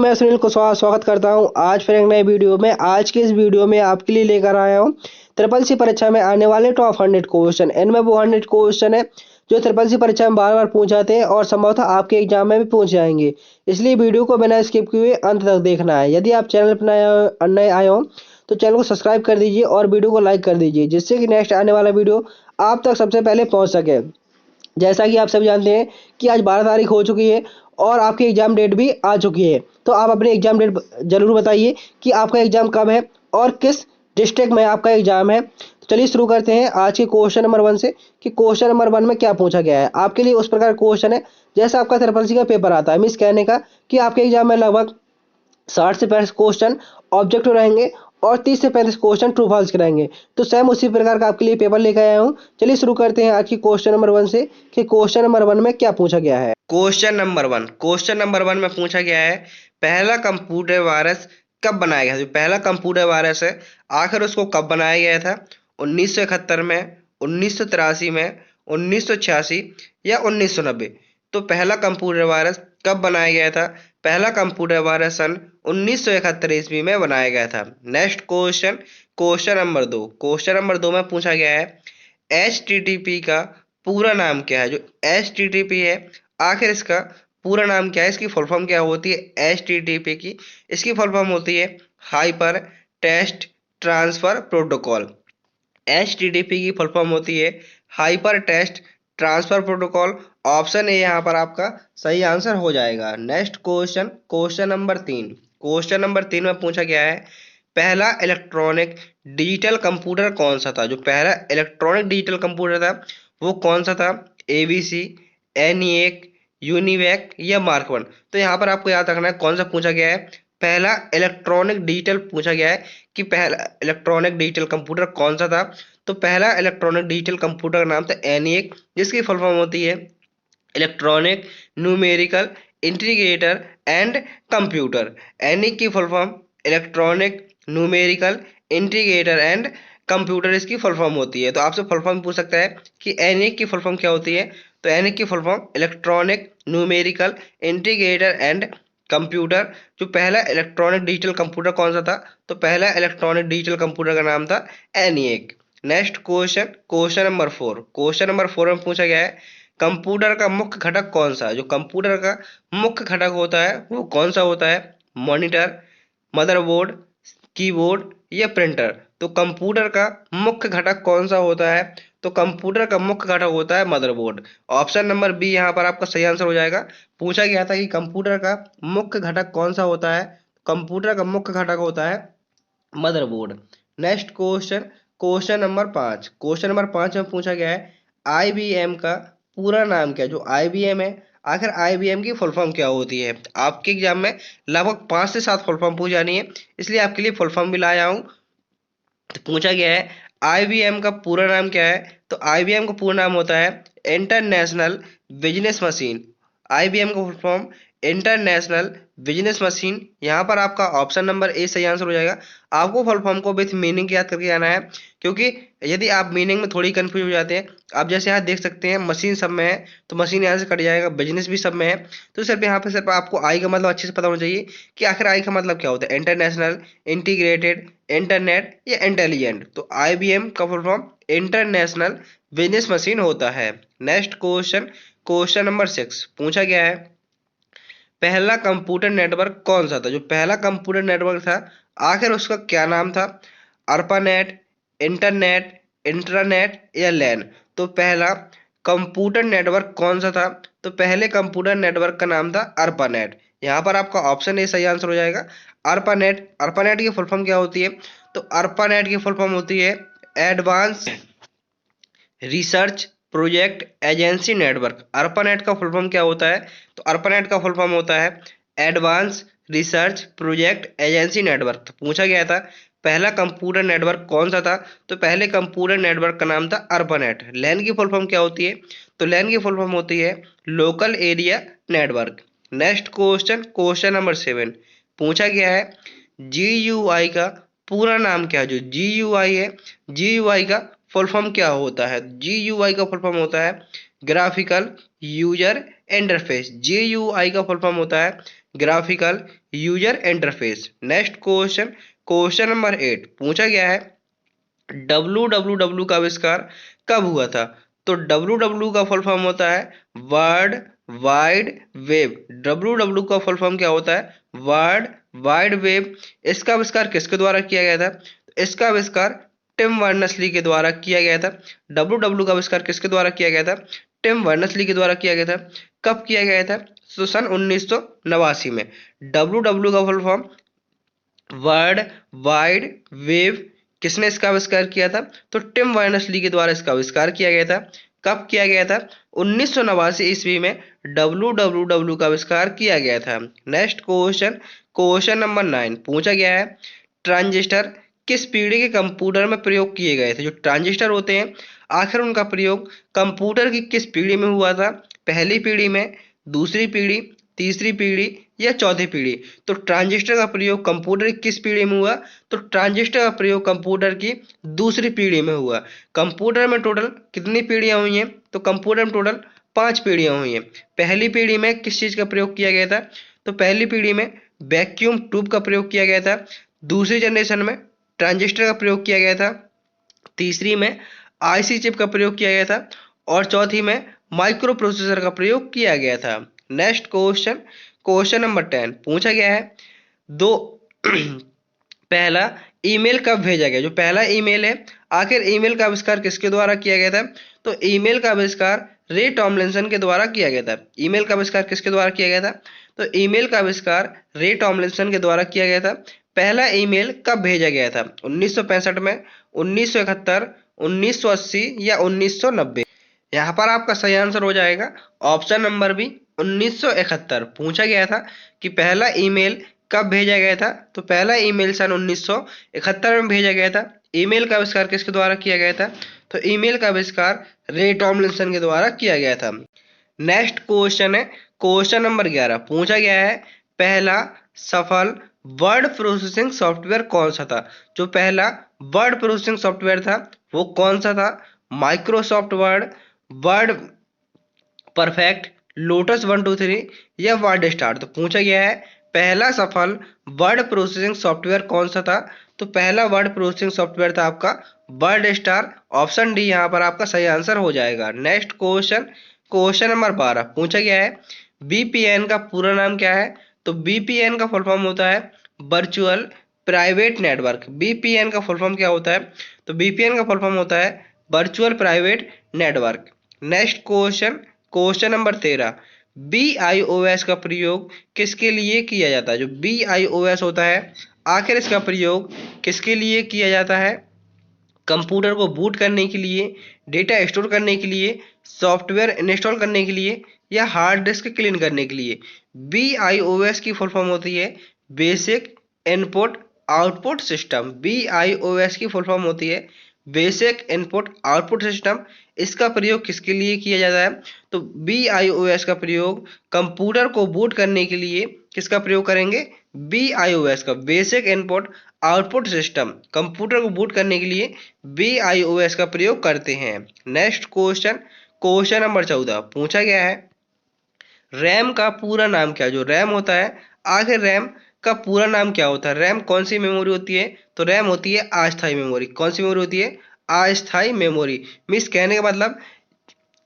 मैं सुनील को स्वागत करता हूं आज फिर एक नए वीडियो में। आज के इस वीडियो में आपके लिए लेकर आया हूं ट्रिपल सी परीक्षा में आने वाले टॉप 100 क्वेश्चन। इनमें वो 100 क्वेश्चन है जो ट्रिपल सी परीक्षा में बार बार पूछ जाते हैं और संभवतः आपके एग्जाम में भी पूछ जाएंगे। इसलिए वीडियो को बिना स्किप किए अंत तक देखना है। यदि आप चैनल पर नए आए हो तो चैनल को सब्सक्राइब कर दीजिए और वीडियो को लाइक कर दीजिए, जिससे कि नेक्स्ट आने वाला वीडियो आप तक सबसे पहले पहुंच सके। जैसा कि आप सभी जानते हैं कि आज 12 तारीख हो चुकी है और आपकी एग्जाम डेट भी आ चुकी है। तो आप अपनी एग्जाम डेट जरूर बताइए कि आपका एग्जाम कब है और किस डिस्ट्रिक्ट में आपका एग्जाम है। तो चलिए शुरू करते हैं आज के क्वेश्चन नंबर 1 से कि क्वेश्चन नंबर 1 में क्या पूछा गया है। आपके लिए उस प्रकार क्वेश्चन है जैसा आपका ट्रिपल सी का पेपर आता है। मीन्स कहने का कि आपके एग्जाम में लगभग 60 से 65 क्वेश्चन ऑब्जेक्टिव रहेंगे और 30 से 35 क्वेश्चन ट्रू फॉल्स के रहेंगे। तो सेम उसी प्रकार का आपके लिए पेपर लेकर आया हूँ। चलिए शुरू करते हैं आज की क्वेश्चन नंबर 1 से कि क्वेश्चन नंबर 1 में क्या पूछा गया है। क्वेश्चन नंबर 1 में पूछा गया है, पहला कंप्यूटर वायरस कब बनाया गया था। जो पहला कंप्यूटर वायरस है आखिर उसको कब बनाया गया था। 1971 में, 1983 में, 1986 या 1990। तो पहला कंप्यूटर वायरस कब बनाया गया था। पहला कंप्यूटर वायरस सन 1971 ईस्वी में बनाया गया था। नेक्स्ट क्वेश्चन, क्वेश्चन नंबर 2 में पूछा गया है, HTTP का पूरा नाम क्या है। जो HTTP है आखिर इसका पूरा नाम क्या है, इसकी फुल फॉर्म क्या होती है। HTTP की इसकी फुल फॉर्म होती है hyper text transfer protocol. HTTP की फुल फॉर्म होती है hyper text transfer protocol. Option A यहाँ पर आपका सही आंसर हो जाएगा। नेक्स्ट क्वेश्चन, क्वेश्चन नंबर 3 में पूछा गया है, पहला इलेक्ट्रॉनिक डिजिटल कंप्यूटर कौन सा था। जो पहला इलेक्ट्रॉनिक डिजिटल कंप्यूटर था वो कौन सा था। ABC, ENIAC, यूनिवैक या मार्क 1। तो यहाँ पर आपको याद रखना है कौन सा पूछा गया है। पहला इलेक्ट्रॉनिक डिजिटल पूछा गया है कि पहला इलेक्ट्रॉनिक डिजिटल कंप्यूटर कौन सा था। तो पहला इलेक्ट्रॉनिक डिजिटल कंप्यूटर का नाम था ENIAC, जिसकी फुल फॉर्म होती है electronic numerical integrator and computer. ENIAC की full form electronic numerical integrator and computer इसकी फुल फॉर्म होती है। तो आपसे फुल फॉर्म पूछ सकता है कि ENIAC की फुल फॉर्म क्या होती है। तो ENIAC की full form electronic numerical integrator and computer. जो पहला इलेक्ट्रॉनिक डिजिटल कंप्यूटर कौन सा था। तो पहला इलेक्ट्रॉनिक डिजिटल कंप्यूटर का नाम था ENIAC। Next question, question number 4 में पूछा गया है, कंप्यूटर का मुख्य घटक कौन सा है। जो कंप्यूटर का मुख्य घटक होता है वो कौन सा होता है। मॉनिटर, मदरबोर्ड, कीबोर्ड या प्रिंटर। तो कंप्यूटर का मुख्य घटक कौन सा होता है। तो कंप्यूटर का मुख्य घटक होता है मदरबोर्ड। ऑप्शन नंबर बी यहाँ पर आपका सही आंसर हो जाएगा। पूछा गया था कि कंप्यूटर का मुख्य घटक कौन सा होता है। कंप्यूटर का मुख्य घटक होता है motherboard. Next question, question number 5 में पूछा गया है, IBM का पूरा नाम क्या है। जो IBM है आखिर IBM की फुल फॉर्म क्या होती है। आपके एग्जाम में लगभग 5 से 7 फुल फॉर्म पूछ जानी है, इसलिए आपके लिए फुल फॉर्म भी लाया हूँ। तो पूछा गया है IBM का पूरा नाम क्या है। तो IBM का पूरा नाम होता है इंटरनेशनल बिजनेस मशीन। IBM का full form international business machine. यहाँ पर आपका ऑप्शन नंबर ए सही आंसर हो जाएगा। आपको फुल फॉर्म को विथ मीनिंग याद करके आना है, क्योंकि यदि आप मीनिंग में थोड़ी कंफ्यूज हो जाते हैं, आप जैसे यहाँ देख सकते हैं मशीन सब में है तो मशीन यहाँ से कट जाएगा, बिजनेस भी सब में है। तो सिर्फ यहाँ पे सिर्फ आपको आई का मतलब अच्छे से पता होना चाहिए कि आखिर आई का मतलब क्या होता है। इंटरनेशनल, इंटीग्रेटेड, इंटरनेट या इंटेलिजेंट। तो IBM का full form international business machine होता है। नेक्स्ट क्वेश्चन, क्वेश्चन नंबर 6 पूछा गया है, पहला कंप्यूटर नेटवर्क कौन सा था। जो पहला कंप्यूटर नेटवर्क था आखिर उसका क्या नाम था। अर्पानेट, इंटरनेट, इंट्रानेट या लैन। तो पहला कंप्यूटर नेटवर्क कौन सा था। तो पहले कंप्यूटर नेटवर्क का नाम था अर्पानेट। यहाँ पर आपका ऑप्शन ए सही आंसर हो जाएगा। अर्पानेट की फुल फॉर्म क्या होती है। तो अर्पानेट की फुल फॉर्म होती है advance research project agency network. ARPANET का फुल फॉर्म क्या होता है। तो अर्पानेट का फुल फॉर्म होता है advance research project agency network. तो पूछा गया था पहला कंप्यूटर नेटवर्क कौन सा था। तो पहले कंप्यूटर नेटवर्क का नाम था अर्पानेट। लैन की फुल फॉर्म क्या होती है। तो लैन की फुल फॉर्म होती है local area network. Next question, question number 7 पूछा गया है, GUI का पूरा नाम क्या है। जो GUI है, GUI का फुल फॉर्म क्या होता है। GUI का फुल फॉर्म होता है ग्राफिकल यूजर इंटरफेस। GUI का फुल फॉर्म होता है graphical user interface. Next question, question number 8 पूछा गया है www का आविष्कार कब हुआ था? तो www का फुल फॉर्म होता है वर्ल्ड वाइड वेब। www का फुल फॉर्म क्या होता है? World wide web. इसका आविष्कार किसके द्वारा किया गया था? तो इसका आविष्कार टिम बर्नर्स-ली के द्वारा किया गया था। www का आविष्कार किसके द्वारा किया गया था? टिम बर्नर्स-ली के द्वारा किया गया था। कब किया गया था? तो सन 1989 में। www का full form world wide web. किसने इसका आविष्कार किया था? तो टिम बर्नर्स-ली के द्वारा इसका आविष्कार किया गया था। कब किया गया था? 1989 ईस्वी में www का आविष्कार किया गया था। नेक्स्ट क्वेश्चन, क्वेश्चन नंबर 9 पूछा गया है ट्रांजिस्टर किस पीढ़ी के कंप्यूटर में प्रयोग किए गए थे? जो ट्रांजिस्टर होते हैं आखिर उनका प्रयोग कंप्यूटर की किस पीढ़ी में हुआ था? पहली पीढ़ी में, दूसरी पीढ़ी, तीसरी पीढ़ी या चौथी पीढ़ी? तो ट्रांजिस्टर का प्रयोग कंप्यूटर की किस पीढ़ी में हुआ? तो ट्रांजिस्टर का प्रयोग कंप्यूटर की दूसरी पीढ़ी में हुआ। कंप्यूटर में टोटल कितनी पीढ़ियां हुई हैं? तो कंप्यूटर में टोटल 5 पीढ़ियां हुई हैं। पहली पीढ़ी में किस चीज का प्रयोग किया गया था? तो पहली पीढ़ी में वैक्यूम ट्यूब का प्रयोग किया गया था। दूसरी जनरेशन में ट्रांजिस्टर का प्रयोग किया गया था। तीसरी में आईसी चिप का प्रयोग किया गया था और चौथी में माइक्रो प्रोसेसर का प्रयोग किया गया था। नेक्स्ट क्वेश्चन, क्वेश्चन नंबर 10 पूछा गया है दो पहला ईमेल कब भेजा गया? जो पहला ईमेल है आखिर ईमेल का आविष्कार किसके द्वारा किया गया था? तो ईमेल का आविष्कार रे टॉमलिंसन के द्वारा किया गया था। ईमेल का आविष्कार किसके द्वारा किया गया था? तो ईमेल का आविष्कार रे टॉमलिंसन के द्वारा किया गया था। पहला ईमेल कब भेजा गया था? 1965 में, 1971, 1980 या 1990? यहाँ पर आपका सही आंसर हो जाएगा ऑप्शन नंबर बी 1971। पूछा गया था कि पहला ईमेल कब भेजा गया था? तो पहला ईमेल सन 1971 में भेजा गया था। ईमेल का आविष्कार किसके द्वारा किया गया था? तो ईमेल का आविष्कार रे टॉमलिंसन के द्वारा किया गया था। नेक्स्ट क्वेश्चन है क्वेश्चन नंबर 11 पूछा गया है पहला सफल वर्ड प्रोसेसिंग सॉफ्टवेयर कौन सा था? जो पहला वर्ड प्रोसेसिंग सॉफ्टवेयर था वो कौन सा था? Microsoft word, word perfect, lotus 123 या वर्ड स्टार? तो पूछा गया है पहला सफल वर्ड प्रोसेसिंग सॉफ्टवेयर कौन सा था? तो पहला वर्ड प्रोसेसिंग सॉफ्टवेयर था आपका वर्ड स्टार। ऑप्शन डी यहाँ पर आपका सही आंसर हो जाएगा। नेक्स्ट क्वेश्चन, क्वेश्चन नंबर 12 पूछा गया है बीपीएन का पूरा नाम क्या है? तो बीपीएन का फुल फॉर्म होता है वर्चुअल प्राइवेट नेटवर्क। बीपीएन का फुल फॉर्म क्या होता है? तो बीपीएन का फुल फॉर्म होता है virtual private network. Next question, question number 13 BIOS का प्रयोग किसके लिए किया जाता है? जो BIOS होता है आखिर इसका प्रयोग किसके लिए किया जाता है? कंप्यूटर को बूट करने के लिए, डेटा स्टोर करने के लिए, सॉफ्टवेयर इंस्टॉल करने के लिए या हार्ड डिस्क क्लीन करने के लिए? BIOS की फुल फॉर्म होती है basic input output system. BIOS की फुल फॉर्म होती है बेसिक इनपुट आउटपुट सिस्टम। इसका प्रयोग किसके लिए किया जाता है? तो BIOS का प्रयोग कंप्यूटर को बूट करने के लिए किसका प्रयोग करेंगे? BIOS का basic input output system computer को बूट करने के लिए BIOS का प्रयोग करते हैं। नेक्स्ट क्वेश्चन, क्वेश्चन नंबर 14 पूछा गया है रैम का पूरा नाम क्या है? जो रैम होता है आखिर रैम का पूरा नाम क्या होता है? रैम कौन सी मेमोरी होती है? तो रैम होती है अस्थायी मेमोरी। कौन सी मेमोरी होती है? अस्थायी मेमोरी। मीन्स कहने का मतलब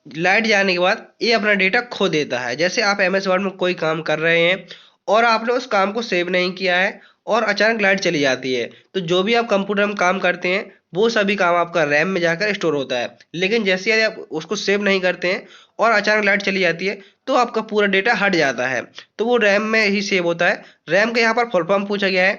लाइट जाने के बाद ये अपना डेटा खो देता है। जैसे आप MS वर्ड में कोई काम कर रहे हैं और आपने उस काम को सेव नहीं किया है और अचानक लाइट चली जाती है, तो जो भी आप कंप्यूटर में काम करते हैं वो सभी काम आपका रैम में जाकर स्टोर होता है। लेकिन जैसे ही आप उसको सेव नहीं करते हैं और अचानक लाइट चली जाती है तो आपका पूरा डेटा हट जाता है, तो वो रैम में ही सेव होता है। रैम का यहाँ पर फुल फॉर्म पूछा गया है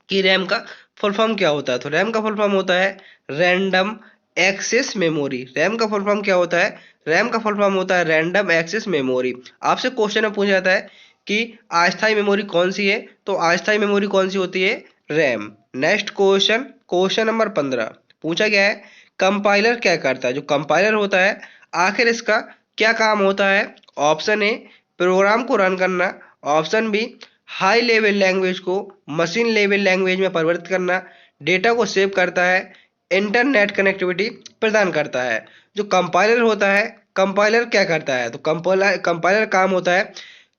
कि रैम का फुल फॉर्म क्या होता है? तो रैम का फुल फॉर्म होता है रैंडम एक्सेस मेमोरी। रैम का फुल फॉर्म क्या होता है? रैम का फुल फॉर्म होता है रैंडम एक्सेस मेमोरी। आपसे क्वेश्चन में पूछा जाता है कि अस्थायी मेमोरी कौन सी है? तो अस्थायी मेमोरी कौन सी होती है? RAM. Next question, question number 15 पूछा गया है कंपाइलर क्या करता है? जो कंपाइलर होता है आखिर इसका क्या काम होता है? ऑप्शन ए प्रोग्राम को रन करना, option B high level language को मशीन लेवल लैंग्वेज में परिवर्तित करना, डेटा को सेव करता है, इंटरनेट कनेक्टिविटी प्रदान करता है। जो कंपाइलर होता है, कंपाइलर क्या करता है? तो कंपाइलर काम होता है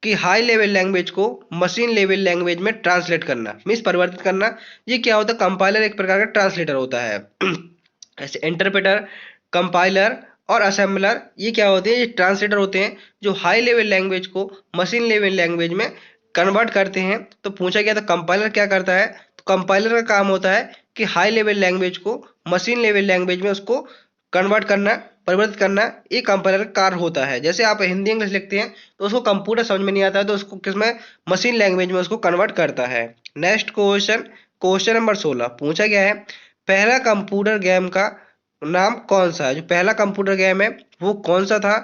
कि हाई लेवल लैंग्वेज को मशीन लेवल लैंग्वेज में ट्रांसलेट करना, मीन्स परिवर्तित करना। ये क्या होता है? कंपाइलर एक प्रकार का ट्रांसलेटर होता है। ऐसे इंटरप्रेटर, कंपाइलर और असेंबलर ये क्या होते हैं? ये ट्रांसलेटर होते हैं जो हाई लेवल लैंग्वेज को मशीन लेवल लैंग्वेज में कन्वर्ट करते हैं। तो पूछा गया था कंपाइलर क्या करता है? तो कंपाइलर का काम होता है कि हाई लेवल लैंग्वेज को मशीन लेवल लैंग्वेज में उसको कन्वर्ट करना, परिवर्तित करना, ये कंपाइलर का कार्य होता है। जैसे आप हिंदी इंग्लिश लिखते हैं तो उसको कंप्यूटर समझ में नहीं आता है, तो उसको किसमें? मशीन लैंग्वेज में उसको कन्वर्ट करता है। नेक्स्ट क्वेश्चन, क्वेश्चन नंबर 16 पूछा गया है पहला कंप्यूटर गेम का नाम कौन सा है? जो पहला कंप्यूटर गेम है वो कौन सा था?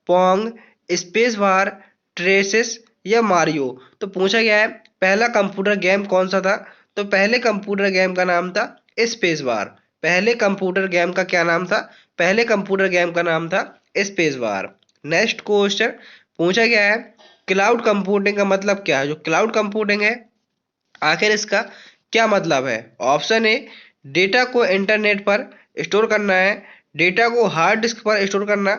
पोंग, स्पेस वार, ट्रेसिस या मारियो? तो पूछा गया है पहला कंप्यूटर गेम कौन सा था? तो पहले कंप्यूटर गेम का नाम था स्पेस वार। पहले कंप्यूटर गेम का क्या नाम था? पहले कंप्यूटर गेम का नाम था स्पेस वार। नेक्स्ट क्वेश्चन पूछा गया है क्लाउड कंप्यूटिंग का मतलब क्या है? जो क्लाउड कंप्यूटिंग है आखिर इसका क्या मतलब है? ऑप्शन ए, डेटा को इंटरनेट पर स्टोर करना है, डेटा को हार्ड डिस्क पर स्टोर करना,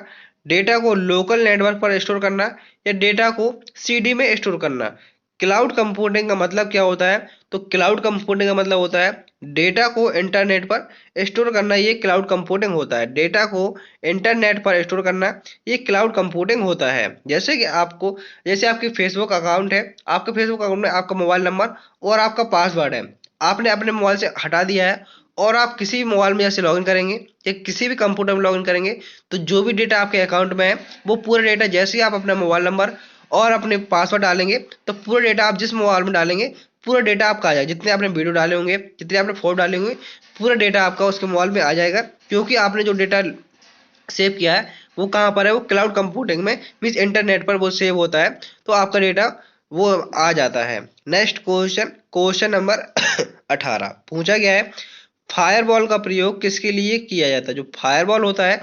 डेटा को लोकल नेटवर्क पर स्टोर करना या डेटा को सीडी में स्टोर करना। क्लाउड कंप्यूटिंग का मतलब क्या होता है? तो क्लाउड कंप्यूटिंग का मतलब होता है डेटा को इंटरनेट पर स्टोर करना, ये क्लाउड कंप्यूटिंग होता है। डेटा को इंटरनेट पर स्टोर करना ये क्लाउड कंप्यूटिंग होता है। जैसे कि आपको, जैसे आपकी फेसबुक अकाउंट है, आपके फेसबुक अकाउंट में आपका मोबाइल नंबर और आपका पासवर्ड है, आपने अपने मोबाइल से हटा दिया है और आप किसी भी मोबाइल में जैसे लॉगिन करेंगे या किसी भी कंप्यूटर में लॉगिन करेंगे तो जो भी डेटा आपके अकाउंट में है वो पूरा डेटा, जैसे ही आप अपना मोबाइल नंबर और अपने पासवर्ड डालेंगे तो पूरा डेटा आप जिस मोबाइल में डालेंगे पूरा डेटा आपका आ जाएगा। जितने आपने वीडियो डाले होंगे, जितने आपने फोटो डाले होंगे, पूरा डेटा आपका उसके मोबाइल में आ जाएगा, क्योंकि आपने जो डेटा सेव किया है वो कहाँ पर है? वो क्लाउड कंप्यूटिंग में, मीन्स इंटरनेट पर वो सेव होता है, तो आपका डेटा वो आ जाता है। नेक्स्ट क्वेश्चन, क्वेश्चन नंबर 18 पूछा गया है फायरवॉल का प्रयोग किसके लिए किया जाता है? जो फायरवॉल होता है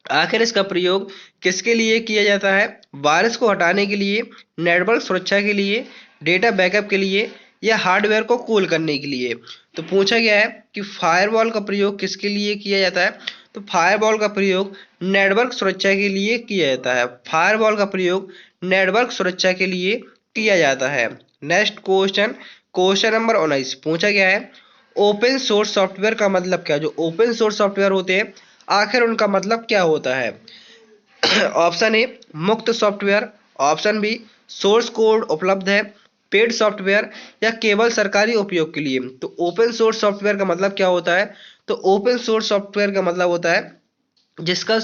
आखिर इसका प्रयोग किसके लिए किया जाता है? वायरस को हटाने के लिए, नेटवर्क सुरक्षा के लिए, डेटा बैकअप के लिए या हार्डवेयर को कूल करने के लिए? तो पूछा गया है कि फायरवॉल का प्रयोग किसके लिए किया जाता है? तो फायरवॉल का प्रयोग नेटवर्क सुरक्षा के लिए किया जाता है। फायरवॉल का प्रयोग नेटवर्क सुरक्षा के लिए किया जाता है। नेक्स्ट क्वेश्चन, क्वेश्चन नंबर 19 पूछा गया है ओपन सोर्स सॉफ्टवेयर का मतलब क्या? जो ओपन सोर्स सॉफ्टवेयर होते हैं आखिर उनका मतलब क्या होता है? ऑप्शन ए, मुक्त software, option B, source code उपलब्ध है, पेड सॉफ्टवेयर या केवल सरकारी उपयोग के लिए। तो ओपन सोर्स सॉफ्टवेयर का मतलब क्या होता है? तो ओपन सोर्स सॉफ्टवेयर का मतलब होता है जिसका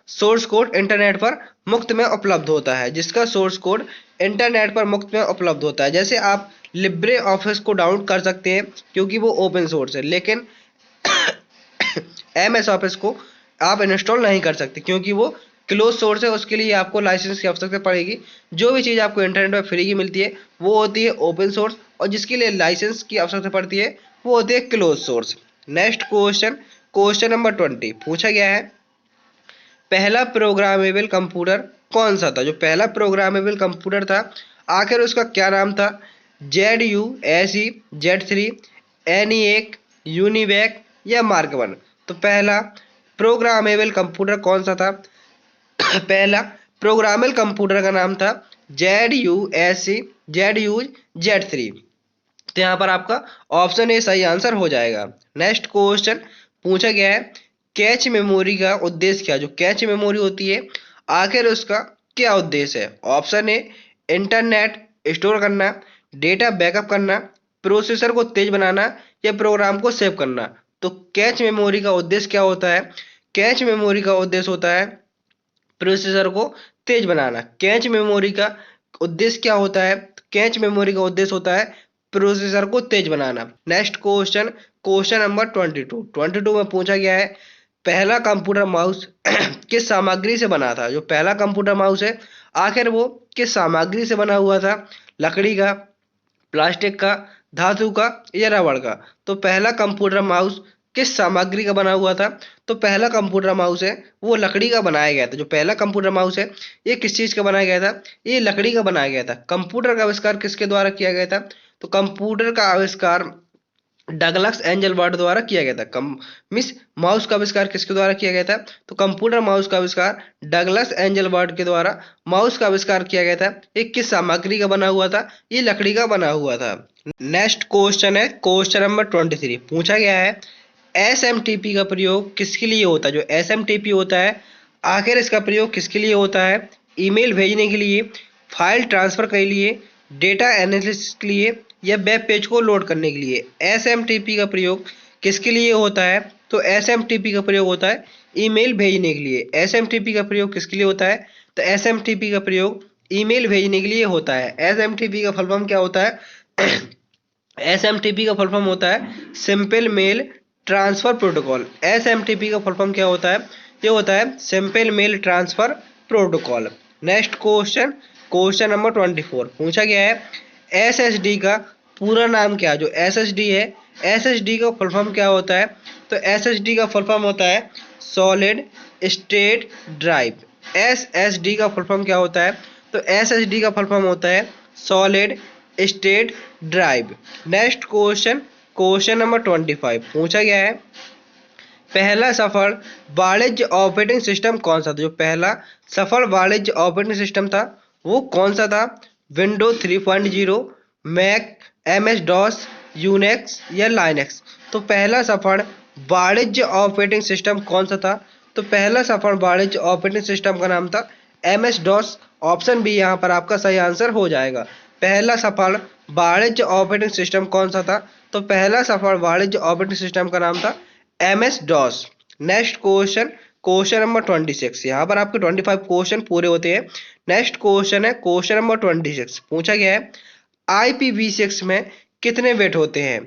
सोर्स कोड इंटरनेट पर मुफ्त में उपलब्ध होता है, जिसका सोर्स कोड इंटरनेट पर मुफ्त में उपलब्ध होता है। जैसे आप लिब्रे ऑफिस को डाउनलोड कर सकते हैं क्योंकि वो ओपन सोर्स है, लेकिन एमएस ऑफिस को आप इंस्टॉल नहीं कर सकते क्योंकि वो क्लोज सोर्स है, उसके लिए आपको लाइसेंस की आवश्यकता पड़ेगी। जो भी चीज़ आपको इंटरनेट पर फ्री की मिलती है वो होती है ओपन सोर्स, और जिसके लिए लाइसेंस की आवश्यकता पड़ती है वो होती है close source. Next question, question number 20 पूछा गया है पहला प्रोग्रामेबल कंप्यूटर कौन सा था? जो पहला प्रोग्रामेबल कंप्यूटर था आखिर उसका क्या नाम था? ZUSE, Z3, ENIAC, यूनिवैक या मार्क वन? तो पहला प्रोग्रामेबल कंप्यूटर कौन सा था? पहला प्रोग्रामेबल कंप्यूटर का नाम था ZUSE, Z3। तो यहाँ पर आपका ऑप्शन ए सही आंसर हो जाएगा। नेक्स्ट क्वेश्चन पूछा गया है कैच मेमोरी का उद्देश्य क्या? जो कैच मेमोरी होती है आखिर उसका क्या उद्देश्य है? ऑप्शन ए, इंटरनेट स्टोर करना, डेटा बैकअप करना, प्रोसेसर को तेज बनाना या प्रोग्राम को सेव करना। तो कैच मेमोरी का उद्देश्य क्या होता है? कैच मेमोरी का उद्देश्य होता है प्रोसेसर को तेज बनाना। कैच मेमोरी का उद्देश्य क्या होता है? कैच मेमोरी का उद्देश्य होता है प्रोसेसर को तेज बनाना। नेक्स्ट क्वेश्चन, क्वेश्चन नंबर 22 में पूछा गया है पहला कंप्यूटर माउस किस सामग्री से बना था? जो पहला कंप्यूटर माउस है आखिर वो किस सामग्री से बना हुआ था? लकड़ी का, प्लास्टिक का, धातु का या रबड़ का? तो पहला कंप्यूटर माउस किस सामग्री का बना हुआ था? तो पहला कंप्यूटर माउस है वो लकड़ी का बनाया गया था। जो पहला कंप्यूटर माउस है ये किस चीज का बनाया गया था? ये लकड़ी का बनाया गया था। कंप्यूटर का आविष्कार किसके द्वारा किया गया था? तो कंप्यूटर का आविष्कार डगलस एंजलबर्ट द्वारा किया गया था। मिस माउस का आविष्कार किसके द्वारा किया गया था? तो कंप्यूटर माउस का आविष्कार डगलस एंजलबर्ट के द्वारा माउस का आविष्कार किया गया था। ये किस सामग्री का बना हुआ था? ये लकड़ी का बना हुआ था। नेक्स्ट क्वेश्चन है क्वेश्चन नंबर 23। पूछा गया है एसएमटीपी का प्रयोग किसके लिए होता है? जो एसएमटीपी होता है आखिर इसका प्रयोग किसके लिए होता है? ईमेल भेजने के लिए, फाइल ट्रांसफर के लिए, डेटा एनालिसिस के लिए या वेब पेज को लोड करने के लिए। एसएमटीपी का प्रयोग किसके लिए होता है? तो एसएमटीपी का प्रयोग होता है ईमेल भेजने के लिए। एसएमटीपी का प्रयोग किसके लिए होता है? तो एसएमटीपी का प्रयोग ईमेल भेजने के लिए होता है। एसएमटीपी का फुल फॉर्म क्या होता है? एसएमटीपी का फुल फॉर्म होता है simple mail transfer protocol. SMTP का फुल फॉर्म क्या होता है? ये होता है simple mail transfer protocol. Next question question number 24। पूछा गया है एसएसडी का पूरा नाम क्या? जो एसएसडी है एसएसडी का फुल फॉर्म क्या होता है? तो एसएसडी का फुल फॉर्म होता है सॉलिड स्टेट ड्राइव। एसएसडी का फुल फॉर्म क्या होता है? तो एसएसडी का फुल फॉर्म होता है solid state drive. Next question question number 25। पूछा गया है पहला सफल वाणिज्य ऑपरेटिंग सिस्टम कौन सा था? जो पहला सफल वाणिज्य ऑपरेटिंग सिस्टम था वो कौन सा था? Window 3.0, Mac, MS DOS, Unix या लाइनक्स। तो पहला सफल वाणिज्य ऑपरेटिंग सिस्टम कौन सा था? तो पहला सफल वाणिज्य ऑपरेटिंग सिस्टम का नाम था एमएस डॉस। ऑप्शन बी यहाँ पर आपका सही आंसर हो जाएगा। पहला सफल वाणिज्य ऑपरेटिंग सिस्टम कौन सा था? तो पहला सफल वाणिज्य ऑपरेटिंग सिस्टम का नाम था MS DOS. Next question question number 26। यहाँ पर आपके 25 क्वेश्चन पूरे होते हैं। नेक्स्ट क्वेश्चन है क्वेश्चन नंबर 26। पूछा गया है IPv6 में कितने बिट होते हैं?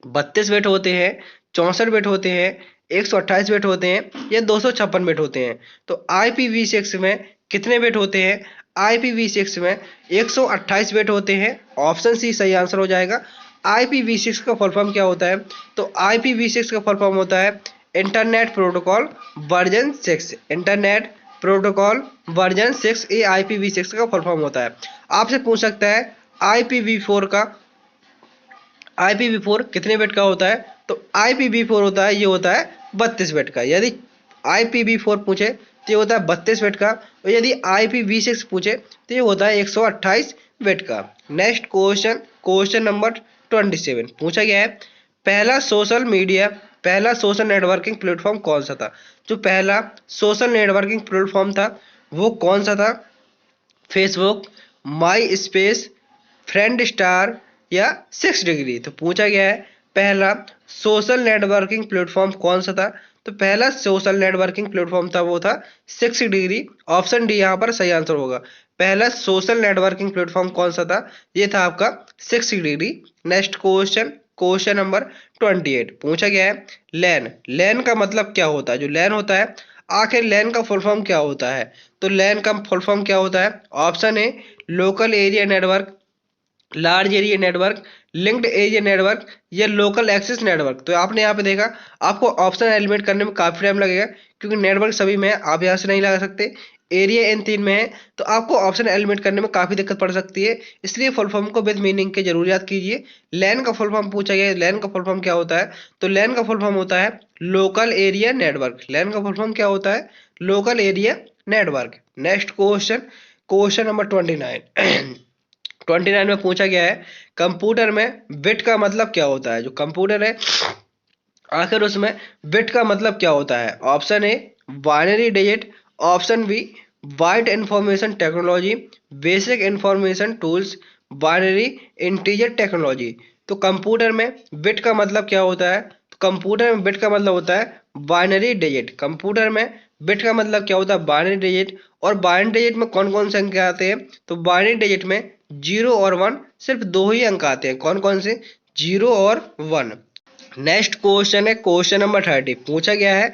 32 बिट होते हैं, 64 बिट होते हैं, 128 बिट होते हैं या 256 बिट होते हैं। तो IPv6 में कितने बिट होते हैं? IPv6 में 128 बिट होते हैं। ऑप्शन सी सही आंसर हो जाएगा। IPv6 का फुल फॉर्म क्या होता है? तो IPv6 का फुल फॉर्म होता है internet protocol version 6। Internet protocol version 6 ये IPv6 का फुल फॉर्म होता है। आपसे पूछ सकता है IPv4 कितने बिट का होता है? तो IPv4 होता है ये होता है 32 बिट का। यदि IPv4 पूछे तो ये होता है 32 बिट का, और यदि IPv6 पूछे तो ये होता है 128 बिट का। Next question question number 27। पूछा गया है पहला सोशल नेटवर्किंग प्लेटफॉर्म कौन सा था? जो पहला सोशल नेटवर्किंग प्लेटफॉर्म था वो कौन सा था? फेसबुक, माई स्पेस, फ्रेंड स्टार या 6 डिग्री। तो पूछा गया है पहला सोशल नेटवर्किंग प्लेटफॉर्म कौन सा था? तो पहला सोशल नेटवर्किंग प्लेटफॉर्म था वो था 6 डिग्री। ऑप्शन डी यहाँ पर सही आंसर होगा। पहला सोशल नेटवर्किंग प्लेटफॉर्म कौन सा था? ये था आपका 6 degree. Next question question number 28। पूछा गया है लैन का मतलब क्या होता है? जो लैन होता है आखिर लैन का फुल फॉर्म क्या होता है? तो लैन का फुल फॉर्म क्या होता है? ऑप्शन ए local area network, large area network, linked area network या लोकल एक्सेस नेटवर्क। तो आपने यहाँ पे देखा आपको ऑप्शन एलिमिनेट करने में काफी टाइम लगेगा क्योंकि नेटवर्क सभी में है, आप यहाँ से नहीं लगा सकते। एरिया इन 3 में है तो आपको ऑप्शन एलिमिनेट करने में काफी दिक्कत पड़ सकती है, इसलिए फुल फॉर्म को विद मीनिंग के जरूर याद कीजिए। लैन का फुल फॉर्म पूछा गया है, लैन का फुल फॉर्म क्या होता है? तो लैन का फुल फॉर्म होता है लोकल एरिया नेटवर्क। लैन का फुल फॉर्म क्या होता है? Local area network. Next question question number 29 में पूछा गया है कंप्यूटर में बिट का मतलब क्या होता है? जो कंप्यूटर है आखिर उसमें बिट का मतलब क्या होता है? Option A binary digit, option B wide information technology, basic information tools, binary integer technology. तो कंप्यूटर में बिट का मतलब क्या होता है? तो कंप्यूटर में बिट का मतलब होता है बाइनरी डिजिट। कंप्यूटर में बिट का मतलब क्या होता है? Binary digit. और बाइनरी डिजिट में कौन कौन से अंक आते हैं? तो बाइनरी डिजिट में 0 और 1 सिर्फ 2 ही अंक आते हैं। कौन कौन से? 0 और 1। नेक्स्ट क्वेश्चन है क्वेश्चन नंबर 30। पूछा गया है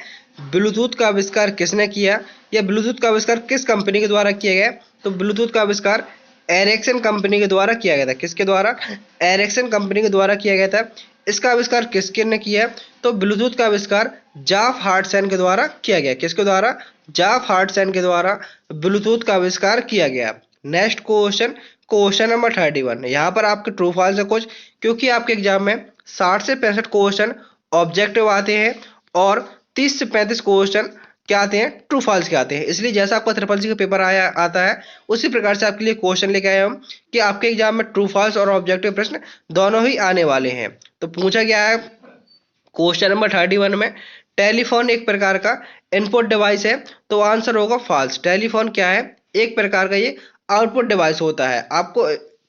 ब्लूटूथ का आविष्कार किसने किया या ब्लूटूथ का आविष्कार किस कंपनी के द्वारा किया गया? तो ब्लूटूथ का आविष्कार एरिक्सन कंपनी के द्वारा किया गया था। किसके द्वारा? एरिक्सन कंपनी के द्वारा किया गया था। इसका आविष्कार किसके ने किया? तो ब्लूटूथ का आविष्कार जाफ हार्टसन के द्वारा किया गया। किसके द्वारा? जाफ हार्टसन के द्वारा ब्लूटूथ का आविष्कार किया गया। Next question question number 31। यहाँ पर आपके ट्रू फॉल्स है कुछ, क्योंकि आपके एग्जाम में 60 से 65 क्वेश्चन ऑब्जेक्टिव आते हैं और 30 से 35 क्वेश्चन क्या आते हैं, ट्रू फॉल्स के आते हैं। इसलिए जैसा आपका ट्रिपल सी का पेपर आता है, उसी प्रकार से आपके लिए क्वेश्चन लेके आए हम कि आपके एग्जाम में ट्रू फॉल्स और ऑब्जेक्टिव प्रश्न दोनों ही आने वाले हैं। तो पूछा गया है क्वेश्चन नंबर 31 में, टेलीफोन एक प्रकार का इनपुट डिवाइस है, तो आंसर होगा फॉल्स। टेलीफोन क्या है, एक प्रकार का ये आउटपुट डिवाइस होता है। आपको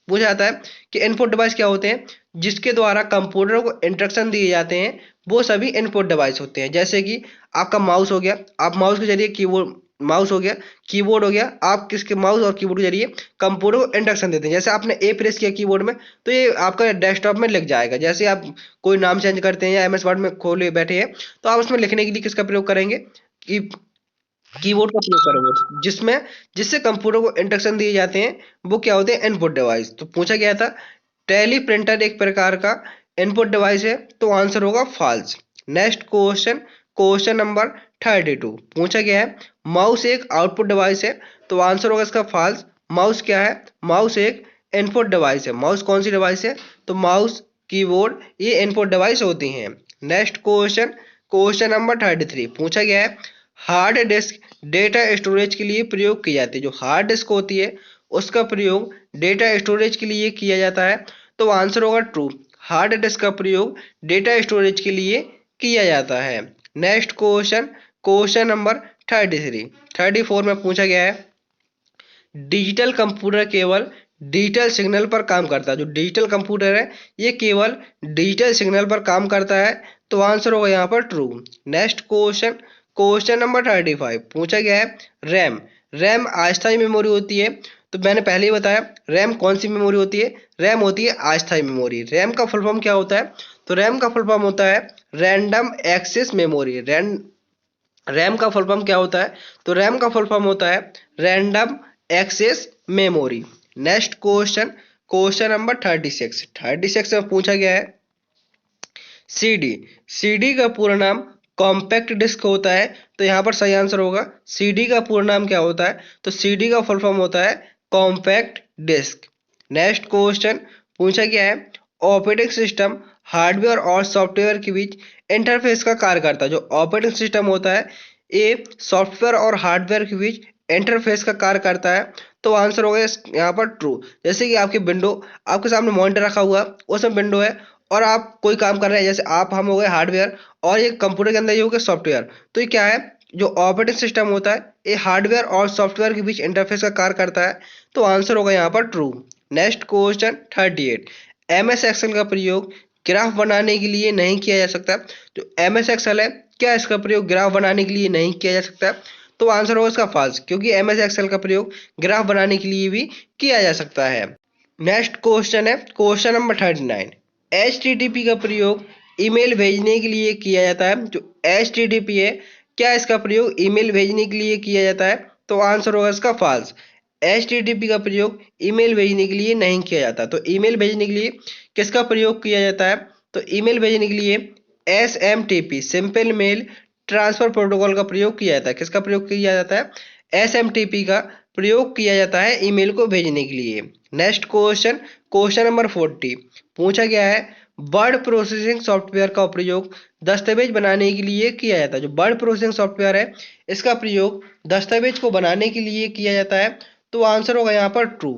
पूछा जाता है कि इनपुट डिवाइस क्या होते हैं, जिसके द्वारा कंप्यूटर को इंस्ट्रक्शन दिए जाते हैं, वो सभी इनपुट डिवाइस होते हैं। जैसे कि आपका माउस हो गया, आप माउस के जरिए कीबोर्ड, माउस हो गया, कीबोर्ड हो गया, आप किसके माउस और कीबोर्ड के जरिए कंप्यूटर को इंस्ट्रक्शन देते हैं। जैसे आपने ए प्रेस किया कीबोर्ड में, तो ये आपका डेस्कटॉप में लिख जाएगा। जैसे आप कोई नाम चेंज करते हैं या एमएस वर्ड में खोले बैठे हैं, तो आप उसमें लिखने के लिए किसका प्रयोग करेंगे, कि कीबोर्ड का प्रयोग करेंगे, जिसमें जिससे कंप्यूटर को इंस्ट्रक्शन दिए जाते हैं, वो क्या होते हैं, इनपुट डिवाइस। तो पूछा गया था टेली प्रिंटर एक प्रकार का इनपुट डिवाइस है, तो आंसर होगा false. Next question, question number 32। पूछा गया है माउस एक आउटपुट डिवाइस है, तो आंसर होगा इसका फॉल्स। माउस क्या है, माउस एक इनपुट डिवाइस है। माउस कौन सी डिवाइस है, तो माउस, कीबोर्ड, ये इनपुट डिवाइस होती हैं। Next question, question number 33। पूछा गया है हार्ड डिस्क डेटा स्टोरेज के लिए प्रयोग की जाती है। जो हार्ड डिस्क होती है, उसका प्रयोग डेटा स्टोरेज के लिए किया जाता है, तो आंसर होगा ट्रू। हार्ड डिस्क का प्रयोग डेटा स्टोरेज के लिए किया जाता है। नेक्स्ट क्वेश्चन, क्वेश्चन नंबर 34 में पूछा गया है डिजिटल कंप्यूटर केवल डिजिटल सिग्नल पर काम करता है। जो डिजिटल कंप्यूटर है, ये केवल डिजिटल सिग्नल पर काम करता है, तो आंसर होगा यहाँ पर true. Next question, question number 35। पूछा गया है रैम, रैम अस्थायी मेमोरी होती है, तो मैंने पहले ही बताया रैम कौन सी मेमोरी होती है, रैम होती है अस्थायी मेमोरी। रैम का फुल फॉर्म क्या होता है, तो रैम का फुल फॉर्म होता है रैंडम एक्सेस मेमोरी। रैम का फुल फॉर्म क्या होता है, तो रैम का फुल फॉर्म होता है random access memory. Next question, question number 36 में पूछा गया है सीडी, सीडी का पूरा नाम कॉम्पैक्ट डिस्क होता है, तो यहाँ पर सही आंसर होगा सीडी का पूरा नाम क्या होता है, तो सीडी का फुल फॉर्म होता है कॉम्पैक्ट डिस्क। नेक्स्ट क्वेश्चन, पूछा गया है ऑपरेटिंग सिस्टम हार्डवेयर और सॉफ्टवेयर के बीच इंटरफेस का कार्य करता है। जो ऑपरेटिंग सिस्टम होता है, ये सॉफ्टवेयर और हार्डवेयर के बीच इंटरफेस का कार्य करता है, तो आंसर होगा यहाँ पर ट्रू। जैसे कि आपकी विंडो, आपके सामने मॉनिटर रखा हुआ, उसमें विंडो है और आप कोई काम कर रहे हैं, जैसे हम हो गए हार्डवेयर और ये कंप्यूटर के अंदर ये हो गया सॉफ्टवेयर, तो ये क्या है, जो ऑपरेटिंग सिस्टम होता है, ये हार्डवेयर और सॉफ्टवेयर के बीच इंटरफेस का कार्य करता है, तो आंसर होगा यहाँ पर true. Next question 38। MS Excel का प्रयोग ग्राफ बनाने के लिए नहीं किया जा सकता। जो एमएस एक्सेल है, क्या इसका प्रयोग ग्राफ बनाने के लिए नहीं किया जा सकता, तो आंसर होगा इसका फॉल्स, क्योंकि एमएस एक्सेल का प्रयोग ग्राफ बनाने के लिए भी किया जा सकता है। नेक्स्ट क्वेश्चन है क्वेश्चन नंबर 39। HTTP का प्रयोग ईमेल भेजने के लिए किया जाता है। जो HTTP है, क्या इसका प्रयोग ईमेल भेजने के लिए किया जाता है, तो आंसर होगा इसका फॉल्स। HTTP का प्रयोग ईमेल भेजने के लिए नहीं किया जाता। तो ईमेल भेजने के लिए किसका प्रयोग किया जाता है, तो ईमेल भेजने के लिए SMTP simple mail transfer protocol का प्रयोग किया जाता है। किसका प्रयोग किया जाता है, SMTP का प्रयोग किया जाता है ईमेल को भेजने के लिए। Next question, question number 40। पूछा गया है वर्ड प्रोसेसिंग सॉफ्टवेयर का प्रयोग दस्तावेज बनाने के लिए किया जाता है। जो वर्ड प्रोसेसिंग सॉफ्टवेयर है, इसका प्रयोग दस्तावेज को बनाने के लिए किया जाता है, तो आंसर होगा यहाँ पर ट्रू।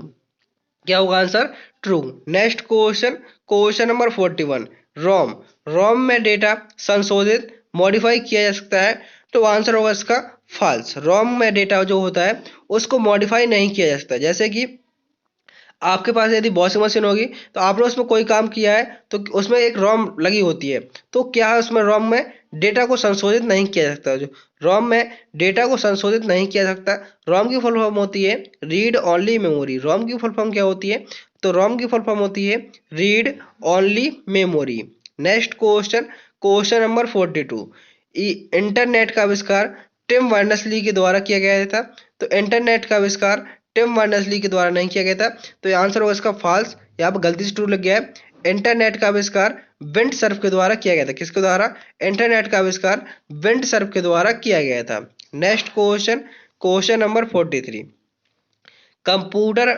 क्या होगा answer, true. Next question, question number 41। रोम, रोम में डेटा संशोधित मॉडिफाई किया जा सकता है, तो आंसर होगा इसका फॉल्स। रोम में डेटा जो होता है, उसको मॉडिफाई नहीं किया जा सकता। जैसे कि आपके पास यदि वॉशिंग मशीन होगी, तो आपने उसमें कोई काम किया है, तो उसमें एक रोम लगी होती है, तो क्या है उसमें रोम में डेटा को संशोधित नहीं किया जा सकता। जो रोम में डेटा को संशोधित नहीं किया जा सकता, रोम की फुल फॉर्म होती है रीड ओनली मेमोरी। रोम की फुल फॉर्म क्या होती है, तो रोम की फुल फॉर्म होती है read only memory. Next question, question number 42। Internet का आविष्कार टिम बर्नर्स-ली के द्वारा किया गया था। तो इंटरनेट का आविष्कार टिम बर्नर्स-ली के द्वारा नहीं किया गया था, तो ये आंसर होगा इसका फॉल्स। यहाँ पर गलती से ट्रू लग गया है। इंटरनेट का आविष्कार विंडसर्फ के द्वारा किया गया था। किसके द्वारा, इंटरनेट का आविष्कार विंडसर्फ के द्वारा किया गया था। Next question, question number 43। Computer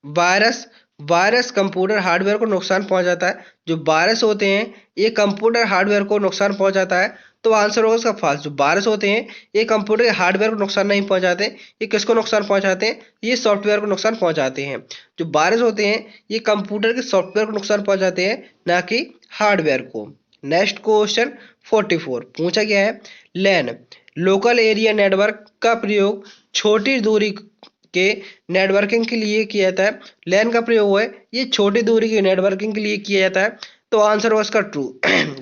virus virus computer hardware को नुकसान पहुंचाता है। जो वायरस होते हैं ये कंप्यूटर हार्डवेयर को नुकसान पहुंचाता है, तो आंसर होगा इसका फॉल्स। जो वायरस होते हैं ये कंप्यूटर के हार्डवेयर को नुकसान नहीं पहुंचाते, ये किसको नुकसान पहुंचाते हैं, ये सॉफ्टवेयर को नुकसान पहुंचाते हैं। जो वायरस होते हैं ये कंप्यूटर के सॉफ्टवेयर को नुकसान पहुंचाते हैं, ना कि हार्डवेयर को। नेक्स्ट क्वेश्चन 44 पूछा गया है, लैन लोकल एरिया नेटवर्क का प्रयोग छोटी दूरी के नेटवर्किंग के लिए किया जाता है। लैन का प्रयोग है ये छोटी दूरी की नेटवर्किंग के लिए किया जाता है, तो आंसर होगा इसका ट्रू।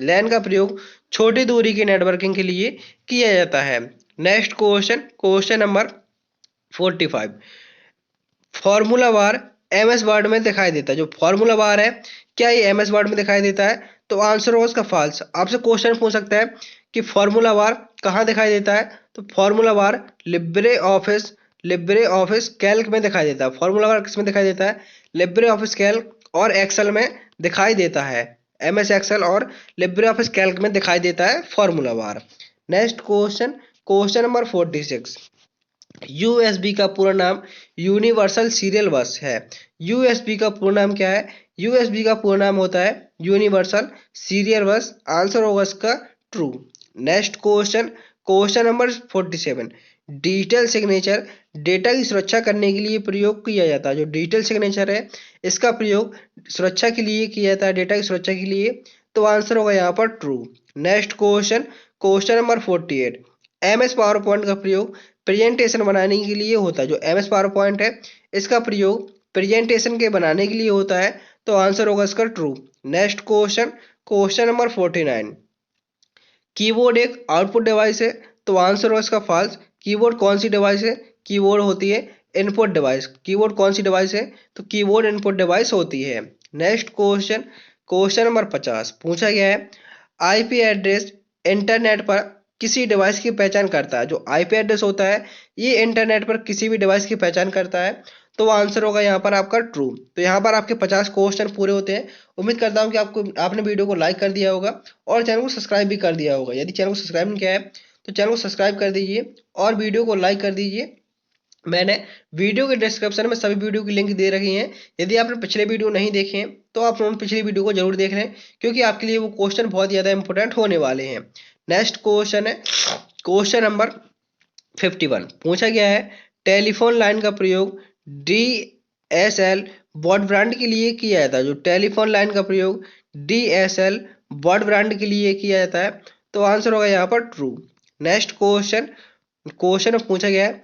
लैन का प्रयोग छोटी दूरी की नेटवर्किंग के लिए किया जाता है। Next question number 45 formula bar MS word में दिखाई देता है। जो फॉर्मूला बार है क्या ये एमएस वर्ड में दिखाई देता है, तो आंसर होगा इसका फॉल्स। आपसे क्वेश्चन पूछ सकता है कि फॉर्मूला बार कहाँ दिखाई देता है, तो formula bar Libre office Calc में दिखाई देता है। फॉर्मूला बार किस में दिखाई देता है, लिब्रे ऑफिस कैल्क और एक्सेल में दिखाई देता है। एमएस एक्सेल और लिब्रे ऑफिस कैल्क में दिखाई देता है formula bar. Next question number 46 USB का पूरा नाम यूनिवर्सल सीरियल बस है। यूएसबी का पूरा नाम क्या है, यूएसबी का पूरा नाम होता है यूनिवर्सल सीरियल बस। आंसर होगा इसका true. Next question number 47 digital signature data की सुरक्षा करने के लिए प्रयोग किया जाता है। जो डिजिटल सिग्नेचर है इसका प्रयोग सुरक्षा के लिए किया जाता है, डेटा की सुरक्षा के लिए, तो आंसर होगा यहाँ पर true. Next question number 48 MS power point का प्रयोग प्रेजेंटेशन बनाने के लिए होता है। जो एमएस पावर पॉइंट है इसका प्रयोग प्रेजेंटेशन के बनाने के लिए होता है, तो आंसर होगा इसका true. Next question number 49 keyboard एक आउटपुट डिवाइस है, तो आंसर होगा इसका फॉल्स। कीबोर्ड कौन सी डिवाइस है, कीबोर्ड होती है इनपुट डिवाइस। कीबोर्ड कौन सी डिवाइस है, तो कीबोर्ड इनपुट डिवाइस होती है। नेक्स्ट क्वेश्चन नंबर 50 पूछा गया है आईपी एड्रेस इंटरनेट पर किसी डिवाइस की पहचान करता है। जो आईपी एड्रेस होता है ये इंटरनेट पर किसी भी डिवाइस की पहचान करता है, तो आंसर होगा यहाँ पर आपका ट्रू। तो यहाँ पर आपके 50 क्वेश्चन पूरे होते हैं। उम्मीद करता हूँ कि आपने वीडियो को लाइक कर दिया होगा और चैनल को सब्सक्राइब भी कर दिया होगा। यदि चैनल को सब्सक्राइब नहीं किया है तो चैनल को सब्सक्राइब कर दीजिए और वीडियो को लाइक कर दीजिए। मैंने वीडियो के डिस्क्रिप्शन में सभी वीडियो की लिंक दे रखी हैं। यदि आपने पिछले वीडियो नहीं देखे हैं तो आप उन पिछली वीडियो को जरूर देख लें, क्योंकि आपके लिए वो क्वेश्चन बहुत ज़्यादा इंपॉर्टेंट होने वाले हैं। नेक्स्ट क्वेश्चन है क्वेश्चन नंबर 51 पूछा गया है टेलीफोन लाइन का प्रयोग डीएसएल ब्रॉडबैंड के लिए किया जाता है। जो टेलीफोन लाइन का प्रयोग डीएसएल ब्रॉडबैंड के लिए किया जाता है, तो आंसर होगा यहाँ पर ट्रू। नेक्स्ट क्वेश्चन में पूछा गया है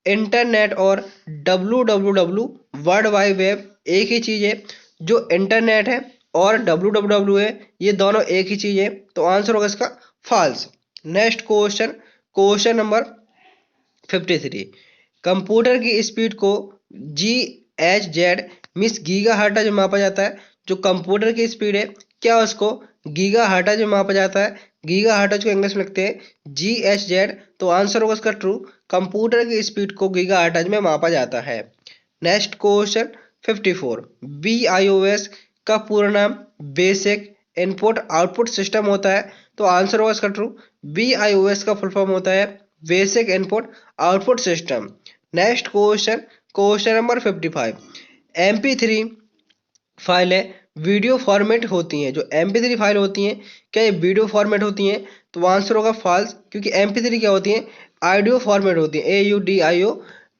इंटरनेट और www वर्ल्ड वाइड वेब एक ही चीज़ है। जो इंटरनेट है और www है ये दोनों एक ही चीज़ है, तो आंसर होगा इसका false. Next question number 53 computer की स्पीड को GHz मीन्स गीगा हर्ट्ज में मापा जाता है। जो कंप्यूटर की स्पीड है क्या उसको गीगा हर्ट्ज में मापा जाता है। गीगा हर्ट्ज को इंग्लिश में लिखते हैं GHz, तो आंसर होगा इसका ट्रू। कंप्यूटर की स्पीड को गीगा हर्ट्ज में मापा जाता है। नेक्स्ट क्वेश्चन 54 BIOS का पूरा नाम बेसिक इनपुट आउटपुट सिस्टम होता है, तो आंसर होगा इसका ट्रू। BIOS का फुल फॉर्म होता है basic input output system. Next question number 55 MP3 फाइलें वीडियो फॉर्मेट होती हैं। जो MP3 फाइल होती हैं क्या ये वीडियो फॉर्मेट होती हैं, तो आंसर होगा फॉल्स, क्योंकि MP3 क्या होती हैं ऑडियो फॉर्मेट होती है AUDIO।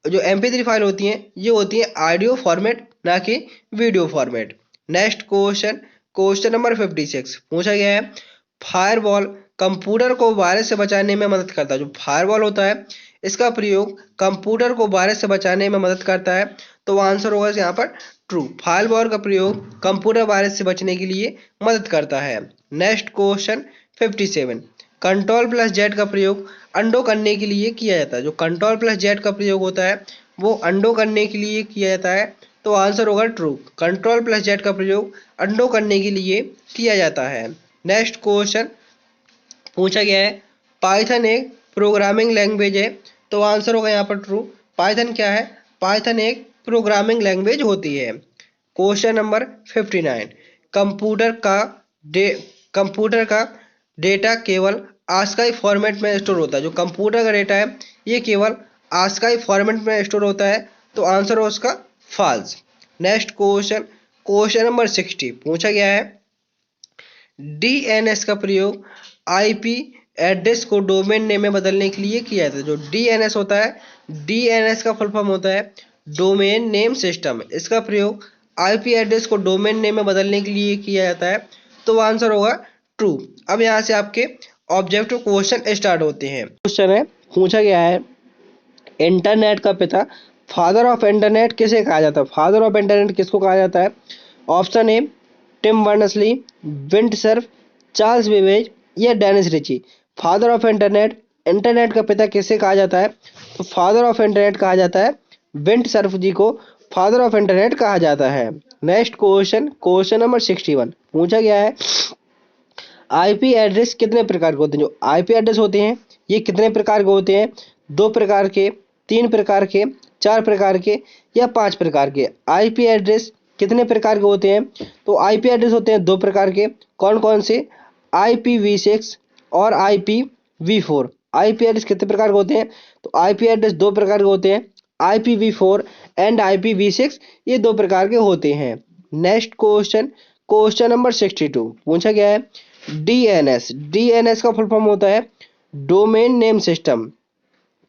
जो MP3 फाइल होती हैं ये होती हैं ऑडियो फॉर्मेट, ना कि video format. Next question number 56 पूछा गया है फायरवॉल कंप्यूटर को वायरस से बचाने में मदद करता है। जो फायरवॉल होता है इसका प्रयोग कंप्यूटर को वायरस से बचाने में मदद करता है, तो आंसर होगा यहाँ पर ट्रू। फायरवॉल का प्रयोग कंप्यूटर वायरस से बचने के लिए मदद करता है। नेक्स्ट क्वेश्चन 57 Ctrl+Z का प्रयोग अंडो करने के लिए किया जाता है। जो Ctrl+Z का प्रयोग होता है वो अंडो करने के लिए किया जाता है, तो आंसर होगा ट्रू। Ctrl+Z का प्रयोग अंडो करने के लिए किया जाता है। नेक्स्ट क्वेश्चन पूछा गया है पाइथन एक प्रोग्रामिंग लैंग्वेज है, तो आंसर होगा यहाँ पर ट्रू। पाइथन क्या है, पाइथन एक प्रोग्रामिंग लैंग्वेज होती है। क्वेश्चन नंबर 59 कंप्यूटर का डेटा केवल आस्काई फॉर्मेट में स्टोर होता है। जो कंप्यूटर का डेटा है ये केवल आस्काई फॉर्मेट में स्टोर होता है, तो आंसर हो उसका false. Next question, question number 60 पूछा गया है डीएनएस का प्रयोग आईपी एड्रेस को डोमेन नेम में बदलने के लिए किया जाता है। जो डीएनएस होता है, डीएनएस का फुल फॉर्म होता है डोमेन नेम सिस्टम। इसका प्रयोग आईपी एड्रेस को डोमेन नेम में बदलने के लिए किया जाता है। तो आंसर होगा ट्रू। अब यहाँ से आपके ऑब्जेक्टिव क्वेश्चन स्टार्ट होते हैं। क्वेश्चन है, पूछा गया है इंटरनेट का पिता, फादर ऑफ इंटरनेट किसे कहा जाता है? फादर ऑफ इंटरनेट किसको कहा जाता है? Option A Tim Berners-Lee, windsurf, Charles Babbage या Dennis Ritchie. Father of internet, internet का पिता किसे कहा जाता है? तो फादर ऑफ इंटरनेट कहा जाता है विंडसर्फ जी को फादर ऑफ इंटरनेट कहा जाता है। नेक्स्ट क्वेश्चन, क्वेश्चन नंबर 61 पूछा गया है आईपी एड्रेस कितने प्रकार के होते हैं? जो आईपी एड्रेस होते हैं ये कितने प्रकार के होते हैं? 2 प्रकार के, 3 प्रकार के, 4 प्रकार के या 5 प्रकार के। आईपी एड्रेस कितने प्रकार के होते हैं? तो आईपी एड्रेस होते हैं 2 प्रकार के। कौन कौन से? IPv6 और IPv4। आईपी एड्रेस कितने प्रकार के होते हैं? तो आईपी एड्रेस 2 प्रकार के होते हैं, IPv4 एंड IPv6 ये 2 प्रकार के होते हैं। नेक्स्ट क्वेश्चन, क्वेश्चन नंबर 62 पूछा गया है डीएनएस, डीएनएस का फुल फॉर्म होता है डोमेन नेम सिस्टम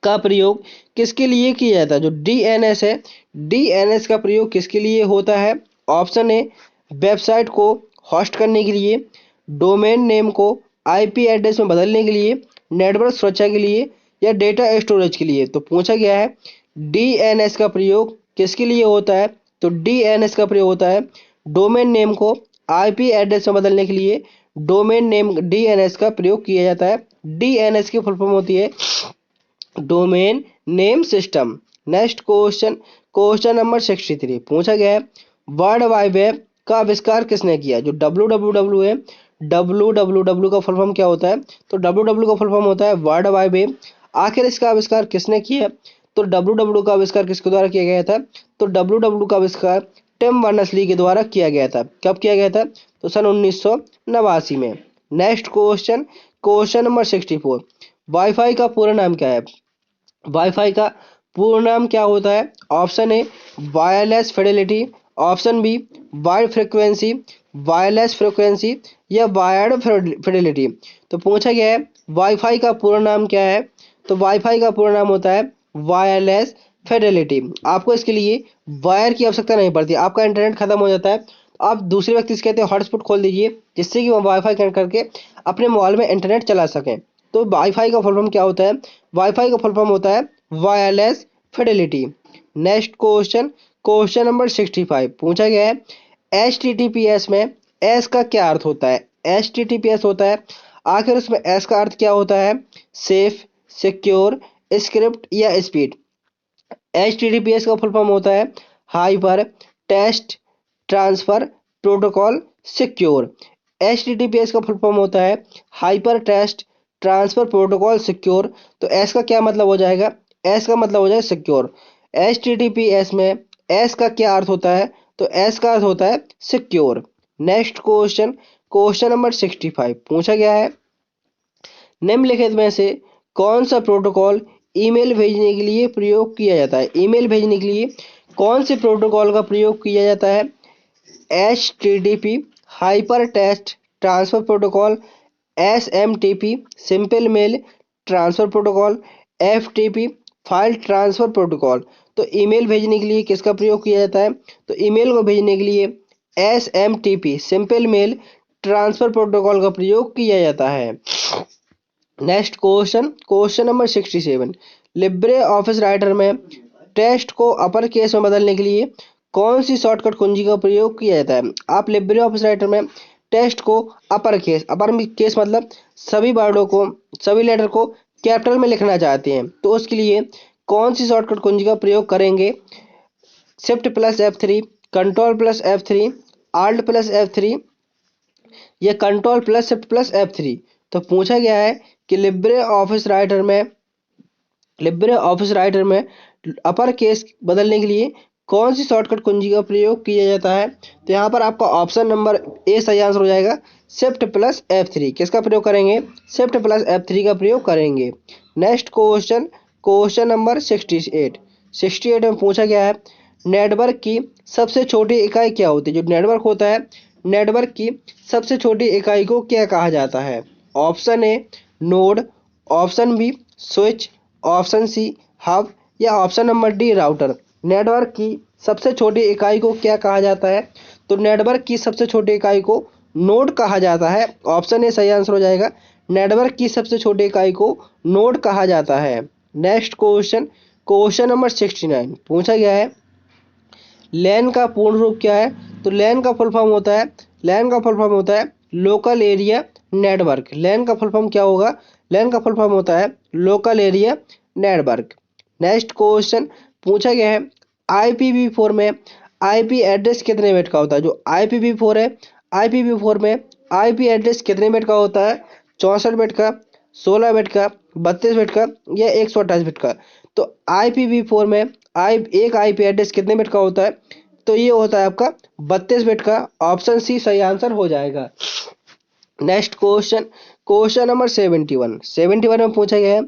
का प्रयोग किसके लिए किया जाता है? जो डीएनएस है, डीएनएस का प्रयोग किसके लिए होता है? ऑप्शन ए वेबसाइट को होस्ट करने के लिए, डोमेन नेम को आईपी एड्रेस में बदलने के लिए, नेटवर्क सुरक्षा के लिए या डेटा स्टोरेज के लिए। तो पूछा गया है डीएनएस का प्रयोग किसके लिए होता है? तो डीएनएस का प्रयोग होता है डोमेन नेम को आईपी एड्रेस में बदलने के लिए। डोमेन नेम डीएनएस का प्रयोग किया जाता है। डीएनएस की फुल फॉर्म होती है domain name system. Next question, question number 63 पूछा गया है वर्ल्ड वाइड वेब का आविष्कार किसने किया? जो www है, www का फुल फॉर्म क्या होता है? तो www का फुल फॉर्म होता है वर्ल्ड वाइड वेब। आखिर इसका आविष्कार किसने किया? तो www का आविष्कार किसके द्वारा किया गया था? तो www का आविष्कार टिम बर्नर्स-ली के द्वारा किया गया था। कब किया गया था? तो सन 1989 में। Next question, question number 64 wifi का पूरा नाम क्या है? वाईफाई का पूर्ण नाम क्या होता है? Option A wireless fidelity, option B wide frequency, wireless frequency या वायर्ड फिडेलिटी। तो पूछा गया है वाईफाई का पूरा नाम क्या है? तो वाईफाई का पूरा नाम होता है वायरलेस फिडेलिटी। आपको इसके लिए वायर की आवश्यकता नहीं पड़ती। आपका इंटरनेट खत्म हो जाता है, आप दूसरे व्यक्ति से कहते हैं हॉटस्पॉट खोल दीजिए जिससे कि वो वाईफाई कनेक्ट करके अपने मोबाइल में इंटरनेट चला सकें। तो वाईफाई का फुल फॉर्म क्या होता है? वाईफाई का फुल फॉर्म होता है wireless Fidelity. Next question, question number 65 पूछा गया है HTTPS में एस का क्या अर्थ होता है? HTTPS होता है, आखिर उसमें एस का अर्थ क्या होता है? सेफ, सिक्योर, स्क्रिप्ट या स्पीड। HTTPS का फुल फॉर्म होता है hyper text transfer protocol secure. HTTPS का फुल फॉर्म होता है hyper text transfer protocol secure. तो एस का क्या मतलब हो जाएगा? एस का मतलब हो जाएगा सिक्योर। HTTPS में एस का क्या अर्थ होता है? तो एस का अर्थ होता है secure. Next question, question number 65 पूछा गया है निम्नलिखित में से कौन सा प्रोटोकॉल ईमेल भेजने के लिए प्रयोग किया जाता है? ईमेल भेजने के लिए कौन से प्रोटोकॉल का प्रयोग किया जाता है? HTTP hyper text transfer protocol, SMTP simple mail transfer protocol, FTP file transfer protocol. तो ईमेल भेजने के लिए किसका प्रयोग किया जाता है? तो ईमेल को भेजने के लिए SMTP simple mail transfer protocol का प्रयोग किया जाता है। Next question, question number 67 LibreOffice Writer में टेक्स्ट को अपर केस में बदलने के लिए कौन सी शॉर्टकट कुंजी का प्रयोग किया जाता है? आप लिब्रे ऑफिस राइटर में टेक्स्ट को अपर केस मतलब सभी वर्डों को, सभी लेटर को कैपिटल में लिखना चाहते हैं, तो उसके लिए कौन सी शॉर्टकट कुंजी का प्रयोग करेंगे? Shift plus F3, control plus F3, alt plus F3 या control plus shift plus F3। तो पूछा गया है कि लिब्रे ऑफिस राइटर में अपर केस बदलने के लिए कौन सी शॉर्टकट कुंजी का प्रयोग किया जाता है? तो यहाँ पर आपका ऑप्शन नंबर ए सही आंसर हो जाएगा, शिफ्ट प्लस F3। किसका प्रयोग करेंगे? शिफ्ट प्लस F3 का प्रयोग करेंगे। नेक्स्ट क्वेश्चन, क्वेश्चन नंबर 68 में पूछा गया है नेटवर्क की सबसे छोटी इकाई क्या होती है? जो नेटवर्क होता है, नेटवर्क की सबसे छोटी इकाई को क्या कहा जाता है? Option A node, option B switch, option C hub या option number D router. Network की सबसे छोटी इकाई को क्या कहा जाता है? तो नेटवर्क की सबसे छोटी इकाई को नोड कहा जाता है। ऑप्शन ए सही आंसर हो जाएगा। नेटवर्क की सबसे छोटी इकाई को नोड कहा जाता है। नेक्स्ट क्वेश्चन, क्वेश्चन नंबर 69 पूछा गया है लैन का पूर्ण रूप क्या है? तो लैन का फुल फॉर्म होता है, लैन का फुल फॉर्म होता है लोकल एरिया नेटवर्क। लैन का फुल फॉर्म क्या होगा? लैन का फुल फॉर्म होता है local area network. Next question पूछा गया है IPv4 में आईपी एड्रेस कितने बिट का होता है? जो IPv4 है, IPv4 में आईपी एड्रेस कितने बिट का होता है? 64 बिट का, 16 बिट का, 32 बिट का या 128 बिट का। तो IPv4 में एक आईपी एड्रेस कितने बिट का होता है? तो ये होता है आपका 32 बिट का। ऑप्शन सी सही आंसर हो जाएगा। नेक्स्ट क्वेश्चन, क्वेश्चन नंबर 71 में पूछा गया है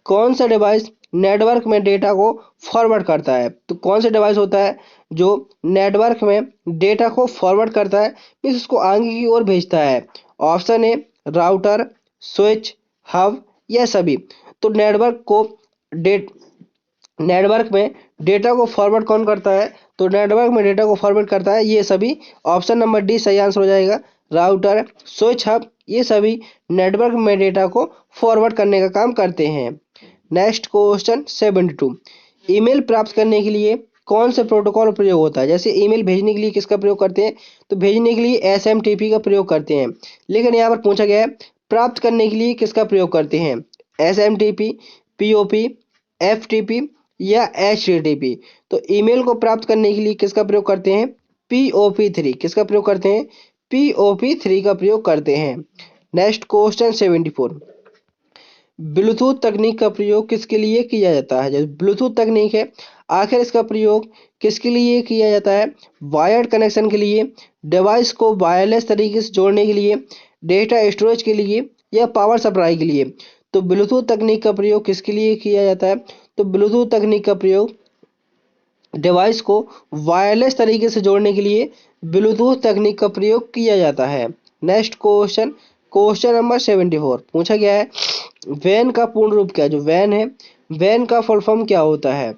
कौन सा डिवाइस नेटवर्क में डेटा को फॉरवर्ड करता है? तो कौन सा डिवाइस होता है जो नेटवर्क में डेटा को फॉरवर्ड करता है, फिर उसको आगे की ओर भेजता है? ऑप्शन ए राउटर, स्विच, हब या सभी। तो नेटवर्क में डेटा को फॉरवर्ड कौन करता है? तो नेटवर्क में डेटा को फॉरवर्ड करता है ये सभी। ऑप्शन नंबर डी सही आंसर हो जाएगा। राउटर, स्विच, हब ये सभी नेटवर्क में डेटा को फॉरवर्ड करने का काम करते हैं। नेक्स्ट क्वेश्चन 72, ईमेल प्राप्त करने के लिए कौन से प्रोटोकॉल प्रयोग होता है? जैसे ईमेल भेजने के लिए किसका प्रयोग करते हैं? तो भेजने के लिए SMTP का प्रयोग करते हैं। लेकिन यहाँ पर पूछा गया है प्राप्त करने के लिए किसका प्रयोग करते हैं? SMTP, POP, FTP या HTTP। तो ईमेल को प्राप्त करने के लिए किसका प्रयोग करते हैं? POP3। किसका प्रयोग करते हैं? POP3 का प्रयोग करते हैं। नेक्स्ट क्वेश्चन 74, ब्लूटूथ तकनीक का प्रयोग किसके लिए किया जाता है? जो ब्लूटूथ तकनीक है आखिर इसका प्रयोग किसके लिए किया जाता है? वायर्ड कनेक्शन के लिए, डिवाइस को वायरलेस तरीके से जोड़ने के लिए, डेटा स्टोरेज के लिए या पावर सप्लाई के लिए। तो ब्लूटूथ तकनीक का प्रयोग किसके लिए किया जाता है? तो ब्लूटूथ तकनीक का प्रयोग डिवाइस को वायरलेस तरीके से जोड़ने के लिए ब्लूटूथ तकनीक का प्रयोग किया जाता है। नेक्स्ट क्वेश्चन, क्वेश्चन नंबर 74 पूछा गया है वैन का पूर्ण रूप क्या है? जो वैन है, वैन का फुल फॉर्म क्या होता है?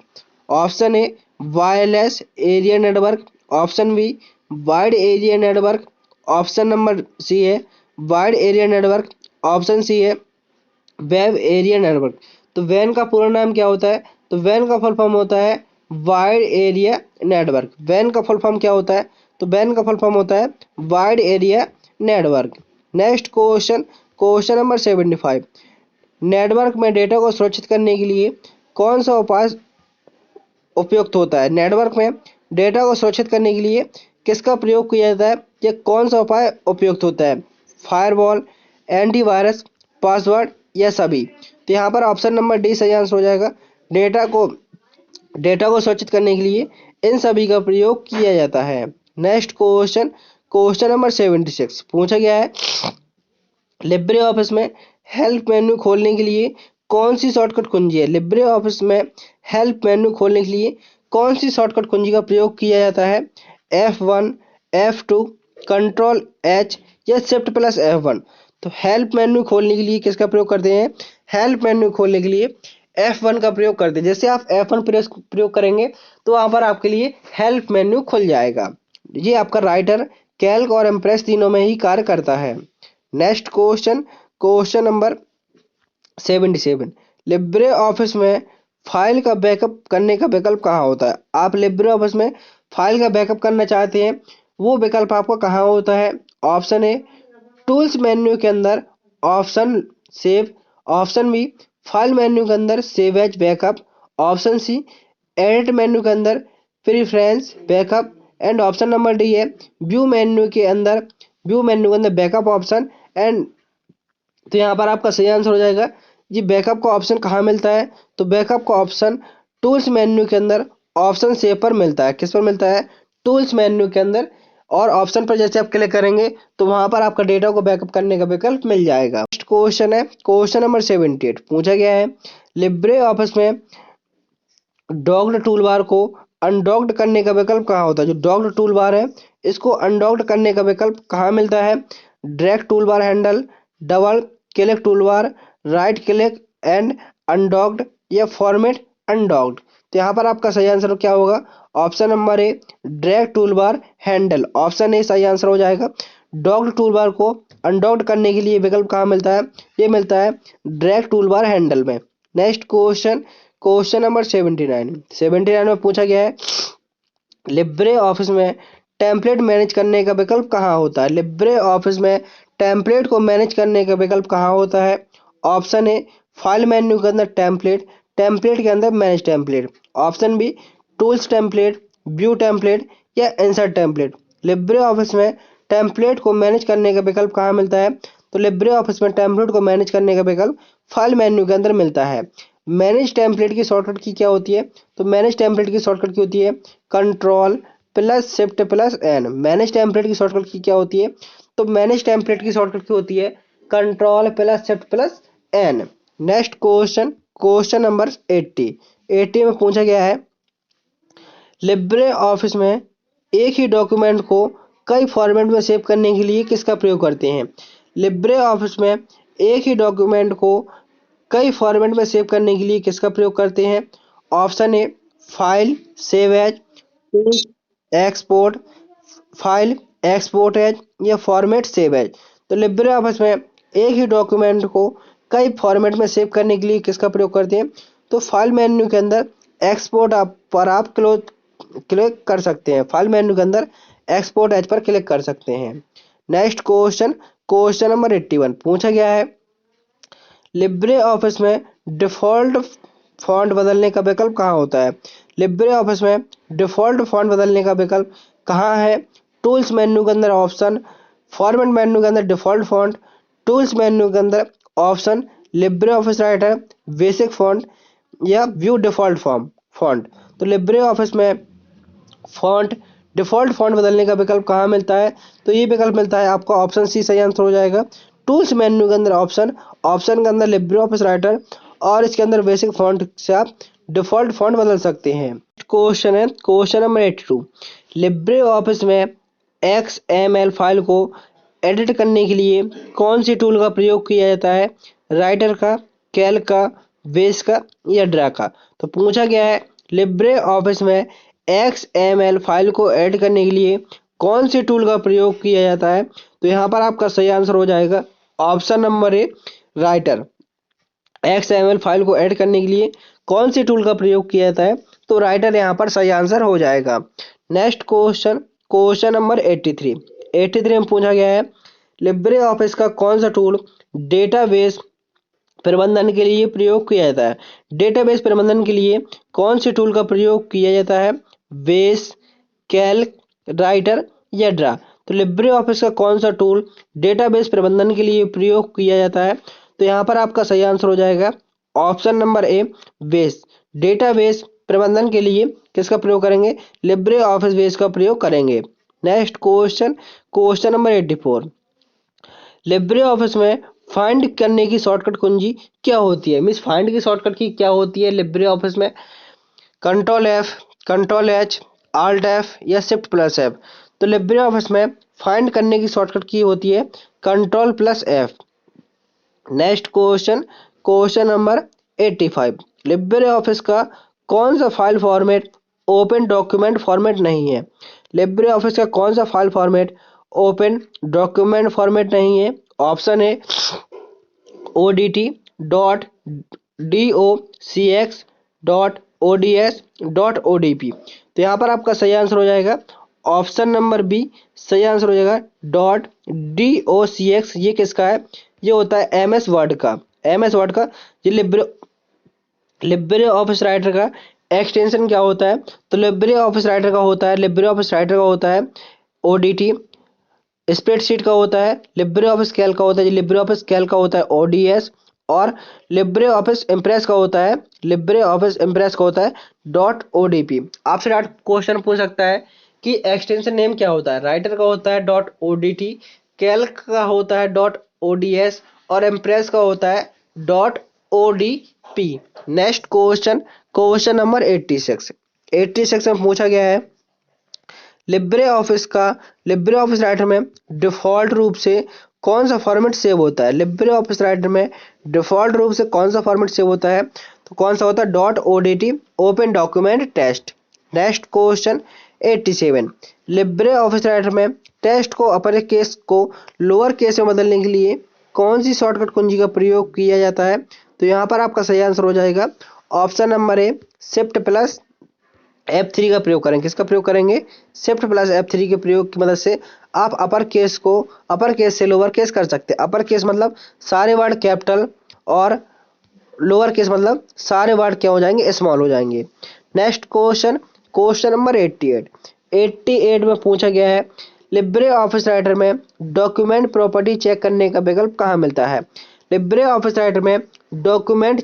Option A wireless area network, option B wide area network, option number C है wide area network, option C है वेब एरिया नेटवर्क। तो वैन का पूरा नाम क्या होता है? तो वैन का फुल फॉर्म होता है वाइड एरिया नेटवर्क। वैन का फुल फॉर्म क्या होता है? तो वैन का फुल फॉर्म होता है wide area network. Next question, question number 75, network में डेटा को सुरक्षित करने के लिए कौन सा उपाय उपयुक्त होता है? नेटवर्क में डेटा को सुरक्षित करने के लिए किसका प्रयोग किया जाता है? या कौन सा उपाय उपयुक्त होता है? फायरवॉल, एंटीवायरस, पासवर्ड या सभी। तो यहाँ पर ऑप्शन नंबर डी सही आंसर हो जाएगा। डेटा को सुरक्षित करने के लिए इन सभी का प्रयोग किया जाता है। नेक्स्ट क्वेश्चन, क्वेश्चन नंबर 76 पूछा गया है लिब्रे ऑफिस में हेल्प मेन्यू खोलने के लिए कौन सी शॉर्टकट कुंजी है? लिब्रे ऑफिस में हेल्प मेन्यू खोलने के लिए कौन सी शॉर्टकट कुंजी का प्रयोग किया जाता है? F1, F2, कंट्रोल H या शिफ्ट प्लस F1। तो हेल्प मेन्यू खोलने के लिए किसका प्रयोग करते हैं? हेल्प मेन्यू खोलने के लिए F1 का प्रयोग करते हैं। जैसे आप F1 प्रयोग करेंगे तो वहां पर आपके लिए हेल्प मेन्यू खुल जाएगा। ये आपका राइटर, कैल्क और इम्प्रेस तीनों में ही कार्य करता है। Next question, question number 77, Libre office में फाइल का बैकअप करने का विकल्प कहाँ होता है? आप लिब्रे ऑफिस में फाइल का बैकअप करना चाहते हैं, वो विकल्प आपको कहाँ होता है? ऑप्शन ए टूल्स मेन्यू के अंदर, option save, option B file menu के अंदर save as backup, option C edit menu के अंदर preference backup and option number D है व्यू मेन्यू के अंदर बैकअप ऑप्शन एंड। तो यहाँ पर आपका सही आंसर हो जाएगा जी बैकअप का ऑप्शन कहाँ मिलता है? तो बैकअप का ऑप्शन टूल्स मेन्यू के अंदर ऑप्शन सेव पर मिलता है। किस पर मिलता है? टूल्स मेन्यू के अंदर। और ऑप्शन पर जैसे आप क्लिक करेंगे तो वहां पर आपका डेटा को बैकअप करने का विकल्प मिल जाएगा। नेक्स्ट क्वेश्चन है क्वेश्चन नंबर 78 पूछा गया है लिब्रे ऑफिस में डॉक्ड टूलबार को अनडॉक्ड करने का विकल्प कहाँ होता है? जो डॉक्ड टूल बार है इसको अनडॉक्ड करने का विकल्प कहाँ मिलता है? Drag tool bar handle, double click tool bar, right click and undocked या फॉर्मेट अनडॉक्ड। तो यहाँ पर आपका सही आंसर क्या होगा? Option number A drag tool bar handle, option A सही आंसर हो जाएगा। डॉक्ड टूल बार को अनडॉक्ड करने के लिए विकल्प कहाँ मिलता है? ये मिलता है ड्रैग टूल बार हैंडल में। नेक्स्ट क्वेश्चन, क्वेश्चन नंबर 79 में पूछा गया है लिब्रे ऑफिस में टेम्पलेट मैनेज करने का विकल्प कहाँ होता है? लिब्रे ऑफिस में टेम्पलेट को मैनेज करने का विकल्प कहाँ होता है? ऑप्शन ए फाइल मेन्यू के अंदर टेम्पलेट, टेम्पलेट के अंदर manage template. Option B tools template, view template या इंसर्ट टेम्पलेट। लिब्रे ऑफिस में टेम्पलेट को मैनेज करने का विकल्प कहाँ मिलता है? तो लिब्रे ऑफिस में टेम्पलेट को मैनेज करने का विकल्प फाइल मेन्यू के अंदर मिलता है। मैनेज टेम्पलेट की शॉर्टकट की क्या होती है? तो मैनेज टेम्पलेट की शॉर्टकट की होती है control plus shift plus N. Manage template की शॉर्टकट की क्या होती है? तो मैनेज टेम्पलेट की शॉर्टकट की होती है control plus shift plus N. Next question, question number 80 में पूछा गया है लिब्रे ऑफिस में एक ही डॉक्यूमेंट को कई फॉर्मेट में सेव करने के लिए किसका प्रयोग करते हैं? लिब्रे ऑफिस में एक ही डॉक्यूमेंट को कई फॉर्मेट में सेव करने के लिए किसका प्रयोग करते हैं? Option A file save as, tools export, file export as या फॉर्मेट सेव एज। तो लिब्रे ऑफिस में एक ही डॉक्यूमेंट को कई फॉर्मेट में सेव करने के लिए किसका प्रयोग करते हैं? तो फाइल मेन्यू के अंदर एक्सपोर्ट पर आप क्लिक कर सकते हैं। फाइल मेन्यू के अंदर एक्सपोर्ट एज पर क्लिक कर सकते हैं। नेक्स्ट क्वेश्चन, क्वेश्चन नंबर 81 पूछा गया है लिब्रे ऑफिस में डिफ़ॉल्ट फॉन्ट बदलने का विकल्प कहाँ होता है? लिब्रे ऑफिस में डिफ़ॉल्ट फॉन्ट बदलने का विकल्प कहाँ है? टूल्स मेन्यू के अंदर ऑप्शन, फॉर्मेट मेन्यू के अंदर डिफ़ॉल्ट फॉन्ट, टूल्स मेन्यू के अंदर option Libre office writer basic font या व्यू डिफ़ॉल्ट फॉन्ट। तो लिब्रे ऑफिस में फॉन्ट डिफ़ॉल्ट फॉन्ट बदलने का विकल्प कहाँ मिलता है? तो ये विकल्प मिलता है आपका ऑप्शन सी सही आंसर हो जाएगा। टूल्स मेन्यू के अंदर ऑप्शन, ऑप्शन के अंदर लिब्रे ऑफिस राइटर और इसके अंदर बेसिक फॉन्ट से आप डिफ़ॉल्ट फॉन्ट बदल सकते हैं। क्वेश्चन है क्वेश्चन नंबर 82 लिब्रे ऑफिस में XML फाइल को एडिट करने के लिए कौन सी टूल का प्रयोग किया जाता है? राइटर का, कैल्क का, बेस का या ड्रा का। तो पूछा गया है लिब्रे ऑफिस में XML फाइल को ऐड करने के लिए कौन सी टूल का प्रयोग किया जाता है? तो यहाँ पर आपका सही आंसर हो जाएगा option number a writer. XML file को ऐड करने के लिए कौन सी टूल का प्रयोग किया जाता है? तो राइटर यहाँ पर सही आंसर हो जाएगा। नेक्स्ट क्वेश्चन, क्वेश्चन नंबर 83 में पूछा गया है लिब्रे ऑफिस का कौन सा टूल डेटाबेस प्रबंधन के लिए प्रयोग किया जाता है? डेटाबेस प्रबंधन के लिए कौन सी टूल का प्रयोग किया जाता है? बेस, कैल्क, राइटर या ड्रा। तो लिब्रे ऑफिस का कौन सा टूल डेटाबेस प्रबंधन के लिए प्रयोग किया जाता है? तो यहाँ पर आपका सही आंसर हो जाएगा option number A base. Database प्रबंधन के लिए किसका प्रयोग करेंगे? लिब्रे ऑफिस बेस का प्रयोग करेंगे। Next question, question number 84 Libre office में फाइंड करने की शॉर्टकट कुंजी क्या होती है? मीन्स फाइंड की शॉर्टकट की क्या होती है लिब्रे ऑफिस में? Control F, control H, alt F या शिफ्ट प्लस एफ। तो लिब्रे ऑफिस में फाइंड करने की शॉर्टकट की होती है control plus F. Next question, question number 85 Libre office का कौन सा file format open document format नहीं है? लिब्रे ऑफिस का कौन सा file format open document format नहीं है? ऑप्शन है ODT dot DOCX dot ODS dot ODP। तो यहाँ पर आपका सही आंसर हो जाएगा ऑप्शन नंबर बी सही आंसर हो जाएगा डॉट DOCX। ये किसका है? ये होता है MS वर्ड का। MS वर्ड का ये लिब्रे ऑफिस राइटर का एक्सटेंशन क्या होता है? तो लिब्रे ऑफिस राइटर का होता है, लिब्रे ऑफिस राइटर का होता है ODT, स्प्रेडशीट का होता है लिब्रे ऑफिस कैल्क का होता है, लिब्रे ऑफिस कैल्क का होता है ODS और लिब्रे ऑफिस इम्प्रेस का होता है, लिब्रे ऑफिस इम्प्रेस का होता है डॉट ODP। आपसे डायरेक्ट क्वेश्चन पूछ सकता है कि एक्सटेंशन नेम क्या होता है? राइटर का होता है डॉट ODT, कैल्क का होता है डॉट ODS और इम्प्रेस का होता है dot ODP। Next question, question number 86 86 में पूछा गया है लिब्रे ऑफिस राइटर में डिफॉल्ट रूप से कौन सा फॉर्मेट सेव होता है। लिब्रे ऑफिस राइटर में डिफॉल्ट रूप से कौन सा फॉर्मेट सेव होता है, तो कौन सा होता है .odt open document test. Next question 87 LibreOffice Writer में टेस्ट को अपर केस को लोअर केस में बदलने के लिए कौन सी शॉर्टकट कुंजी का प्रयोग किया जाता है, तो यहाँ पर आपका सही आंसर हो जाएगा option number A shift plus F3 का प्रयोग करेंगे। किसका प्रयोग करेंगे, शिफ्ट प्लस F3 के प्रयोग की मदद से आप अपर केस से लोअर केस कर सकते हैं। अपर केस मतलब सारे वर्ड कैपिटल और लोअर केस मतलब सारे वर्ड क्या हो जाएंगे, स्मॉल हो जाएंगे। नेक्स्ट क्वेश्चन नंबर 88 में पूछा गया है लिब्रे ऑफिस राइटर में डॉक्यूमेंट प्रॉपर्टी चेक करने का विकल्प कहाँ मिलता है। लिब्रे ऑफिस राइटर में डॉक्यूमेंट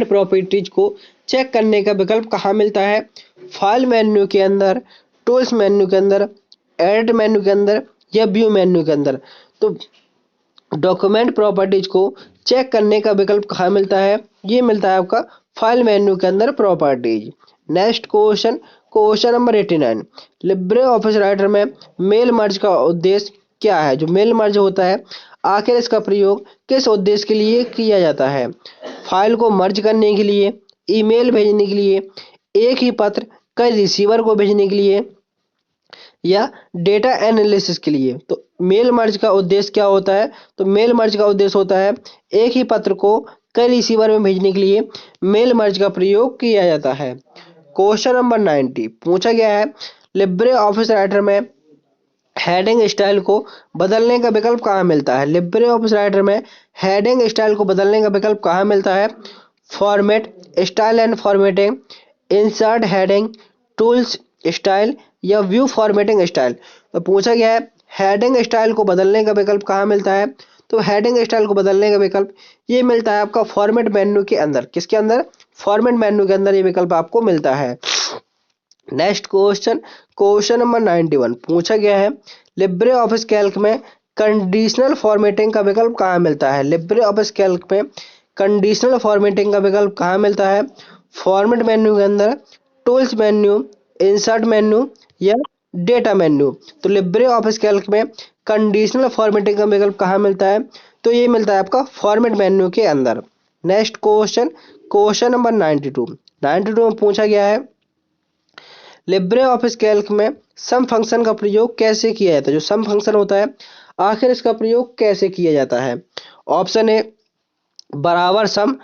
प्रॉपर्टीज को चेक करने का विकल्प कहाँ मिलता है। फाइल मेन्यू के अंदर, टूल्स मेन्यू के अंदर, एडिट मेन्यू के अंदर या व्यू मेन्यू के अंदर। तो डॉक्यूमेंट प्रॉपर्टीज को चेक करने का विकल्प कहाँ मिलता है, ये मिलता है आपका फाइल मेन्यू के अंदर properties. Next question number 89 Libre office Writer में मेल मर्ज का उद्देश्य क्या है। जो मेल मर्ज होता है आखिर इसका प्रयोग किस उद्देश्य के लिए किया जाता है। फाइल को मर्ज करने के लिए, ईमेल भेजने के लिए, एक ही पत्र कई रिसीवर को भेजने के लिए या डेटा एनालिसिस के लिए। तो मेल मर्ज का उद्देश्य क्या होता है, तो मेल मर्ज का उद्देश्य होता है एक ही पत्र को कई रिसीवर में भेजने के लिए मेल मर्ज का प्रयोग किया जाता है। क्वेश्चन नंबर 90 पूछा गया है लिब्रे ऑफिस राइटर में हेडिंग स्टाइल को बदलने का विकल्प कहाँ मिलता है। लिब्रे ऑफिस राइटर में हेडिंग स्टाइल को बदलने का विकल्प कहाँ मिलता है। Format, style and formatting, insert heading, tools style या व्यू फॉर्मेटिंग स्टाइल। तो पूछा गया है हेडिंग स्टाइल को बदलने का विकल्प कहाँ मिलता है, तो हेडिंग स्टाइल को बदलने का विकल्प ये मिलता है आपका फॉर्मेट मेन्यू के अंदर। किसके अंदर, फॉर्मेट मेन्यू के अंदर ये विकल्प आपको मिलता है। नेक्स्ट क्वेश्चन नंबर 91 पूछा गया है लिब्रे ऑफिस कैल्क में कंडीशनल फॉर्मेटिंग का विकल्प कहाँ मिलता है। लिब्रे ऑफिस कैल्क में कंडीशनल फॉर्मेटिंग का विकल्प कहाँ मिलता है। फॉर्मेट मेन्यू के अंदर, टूल्स मेन्यू, इंसर्ट मेन्यू या डेटा मेन्यू। तो लिब्रे ऑफिस कैल्क में कंडीशनल फॉर्मेटिंग का विकल्प कहाँ मिलता है, तो ये मिलता है आपका फॉर्मेट मेन्यू के अंदर। नेक्स्ट क्वेश्चन नंबर 92 में पूछा गया है लिब्रे ऑफिस कैल्क में सम फंक्शन का प्रयोग कैसे किया जाता है। जो सम फंक्शन होता है आखिर इसका प्रयोग कैसे किया जाता है। ऑप्शन ए बराबर सम,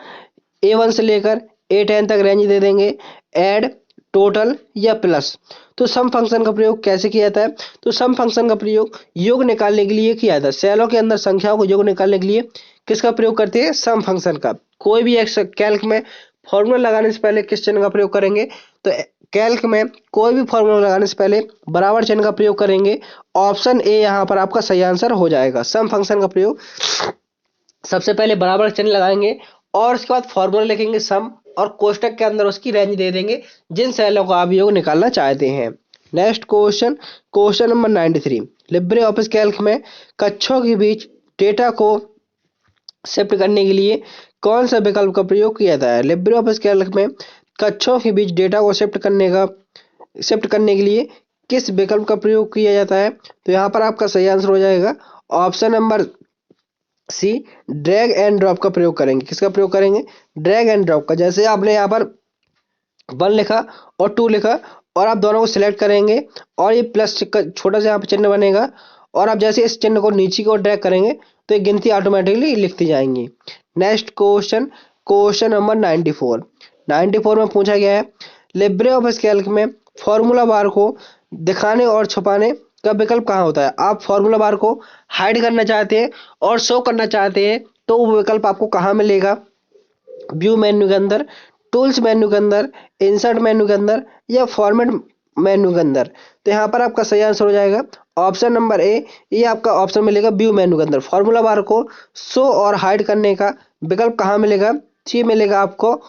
A1 से लेकर A10 तक रेंज दे देंगे, ऐड, टोटल या प्लस। तो सम फंक्शन का प्रयोग कैसे किया जाता है, तो सम फंक्शन का प्रयोग योग निकालने के लिए किया जाता है। सेलों के अंदर संख्याओं को योग निकालने के लिए किसका प्रयोग करते हैं, सम फंक्शन का। कोई भी एक कैल्क में फॉर्मूला लगाने से पहले किस चिन्ह का प्रयोग करेंगे, तो कैल्क में कोई भी फॉर्मूला लगाने से पहले बराबर चिन्ह का प्रयोग करेंगे। ऑप्शन ए यहाँ पर आपका सही आंसर हो जाएगा। सम फंक्शन का प्रयोग सबसे पहले बराबर चिन्ह लगाएंगे और उसके बाद फॉर्मूला लिखेंगे सम और कोष्टक के अंदर उसकी रेंज दे देंगे जिन सेलों का आप योग निकालना चाहते हैं। Next question number 93 Libre office Calc में कक्षों के बीच डेटा को शिफ्ट करने के लिए कौन सा विकल्प का प्रयोग किया जाता है। लिब्रे ऑफिस कैल्क में कक्षों के बीच डेटा को शिफ्ट करने के लिए किस विकल्प का प्रयोग किया जाता है, तो यहाँ पर आपका सही आंसर हो जाएगा option number C drag and drop का प्रयोग करेंगे। किसका प्रयोग करेंगे, ड्रैग एंड ड्रॉप का। जैसे आपने यहाँ पर 1 लिखा और 2 लिखा और आप दोनों को सिलेक्ट करेंगे और ये प्लस छोटा सा यहाँ पर चिन्ह बनेगा और आप जैसे इस चिन्ह को नीचे की ओर ड्रैग करेंगे तो ये गिनती ऑटोमेटिकली लिखती जाएंगी। नेक्स्ट क्वेश्चन नंबर 94 में पूछा गया है लिब्रे ऑफिस कैल्क में फॉर्मूला बार को दिखाने और छुपाने का विकल्प कहाँ होता है। आप फॉर्मूला बार को हाइड करना चाहते हैं और शो करना चाहते हैं तो वो विकल्प आपको कहाँ मिलेगा, व्यू मेन्यू के अंदर, टूल्स मेन्यू के अंदर, इंसर्ट मेन्यू के अंदर या फॉर्मेट मेन्यू के अंदर। तो यहाँ पर आपका सही आंसर हो जाएगा ऑप्शन नंबर ए, ये आपका ऑप्शन मिलेगा व्यू मेन्यू के अंदर। फॉर्मूला बार को शो और हाइड करने का विकल्प कहाँ मिलेगा, ये मिलेगा आपको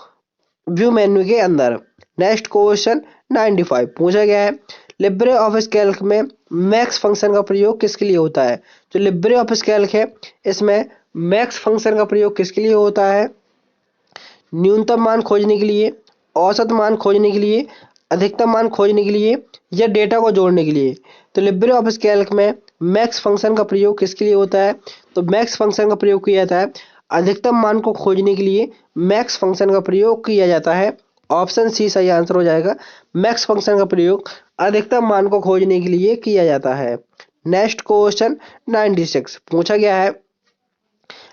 व्यू मेन्यू के अंदर। नेक्स्ट क्वेश्चन 95 पूछा गया है लिब्रे ऑफिस कैल्क में मैक्स फंक्शन का प्रयोग किसके लिए होता है। जो लिब्रे ऑफिस कैल्क है इसमें मैक्स फंक्शन का प्रयोग किसके लिए होता है, न्यूनतम मान खोजने के लिए, औसत मान खोजने के लिए, अधिकतम मान खोजने के लिए या डेटा को जोड़ने के लिए। तो लिब्रे ऑफिस कैल्क में मैक्स फंक्शन का प्रयोग किसके लिए होता है? तो मैक्स फंक्शन का प्रयोग किया जाता है अधिकतम मान को खोजने के लिए। मैक्स फंक्शन का प्रयोग किया जाता है, ऑप्शन सी सही आंसर हो जाएगा। मैक्स फंक्शन का प्रयोग अधिकतम मान को खोजने के लिए किया जाता है। नेक्स्ट क्वेश्चन 96 पूछा गया है,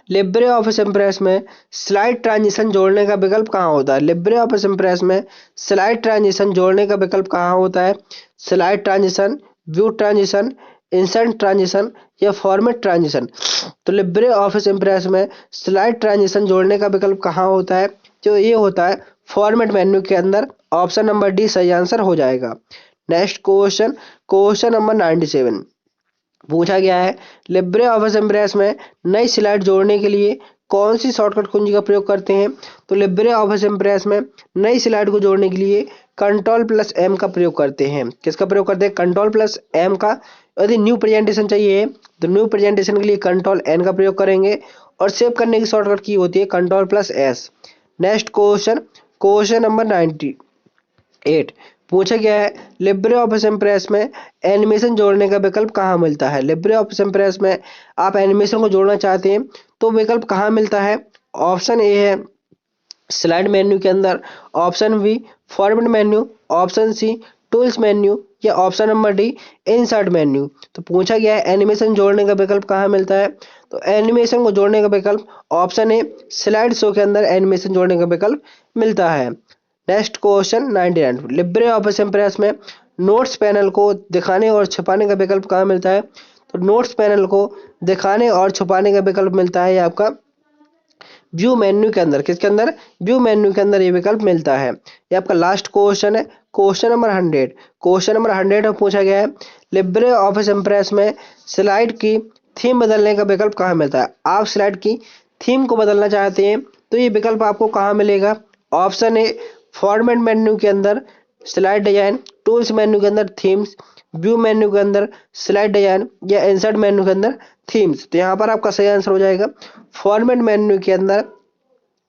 लिब्रे ऑफिस इम्प्रेस में स्लाइड ट्रांजिशन जोड़ने का विकल्प कहाँ होता है? लिब्रे ऑफिस इम्प्रेस में स्लाइड ट्रांजिशन जोड़ने का विकल्प कहाँ होता है? Slide transition, view transition, insert transition या फॉर्मेट ट्रांजिशन। तो लिब्रे ऑफिस इम्प्रेस में स्लाइड ट्रांजिशन जोड़ने का विकल्प कहाँ होता है? जो ये होता है फॉर्मेट मेन्यू के अंदर। ऑप्शन नंबर डी सही आंसर हो जाएगा। नेक्स्ट क्वेश्चन, क्वेश्चन नंबर 97 पूछा गया है, लिब्रे ऑफिस इम्प्रेस में नई स्लाइड जोड़ने के लिए कौन सी शॉर्टकट कुंजी का प्रयोग करते हैं? तो लिब्रे ऑफिस इम्प्रेस में नई स्लाइड को जोड़ने के लिए Ctrl+M का प्रयोग करते हैं। किसका प्रयोग करते हैं? Ctrl+M का। यदि न्यू प्रेजेंटेशन चाहिए तो न्यू प्रेजेंटेशन के लिए Ctrl+N का प्रयोग करेंगे और सेव करने की शॉर्टकट की होती है Ctrl+S। Next question, question number 98 पूछा गया है, लिब्रे ऑफिस इम्प्रेस में एनिमेशन जोड़ने का विकल्प कहाँ मिलता है? लिब्रे ऑफिस इम्प्रेस में आप एनिमेशन को जोड़ना चाहते हैं तो विकल्प कहाँ मिलता है? ऑप्शन ए है स्लाइड मेन्यू के अंदर, option B format menu, option C tools menu या option number D insert menu. तो पूछा गया है एनिमेशन जोड़ने का विकल्प कहाँ मिलता है? तो एनिमेशन को जोड़ने का विकल्प ऑप्शन ए स्लाइड शो के अंदर एनिमेशन जोड़ने का विकल्प मिलता है। Next question 99 Libre office impress में नोट्स पैनल को दिखाने और छुपाने का विकल्प कहाँ मिलता है? तो नोट्स पैनल को दिखाने और छुपाने का विकल्प मिलता है आपका व्यू मेन्यू के अंदर। किसके अंदर? व्यू मेन्यू के अंदर ये विकल्प मिलता है। ये आपका लास्ट क्वेश्चन है, क्वेश्चन नंबर 100। क्वेश्चन नंबर 100 में पूछा गया है, लिब्रे ऑफिस इम्प्रेस में स्लाइड की थीम बदलने का विकल्प कहाँ मिलता है? आप स्लाइड की थीम को बदलना चाहते हैं तो ये विकल्प आपको कहाँ मिलेगा? ऑप्शन ए फॉर्मेट मेन्यू के अंदर स्लाइड डिजाइन, टूल्स मेन्यू के अंदर थीम्स, व्यू मेन्यू के अंदर स्लाइड डिजाइन या इंसर्ट मेन्यू के अंदर थीम्स। तो यहाँ पर आपका सही आंसर हो जाएगा फॉर्मेट मेन्यू के अंदर,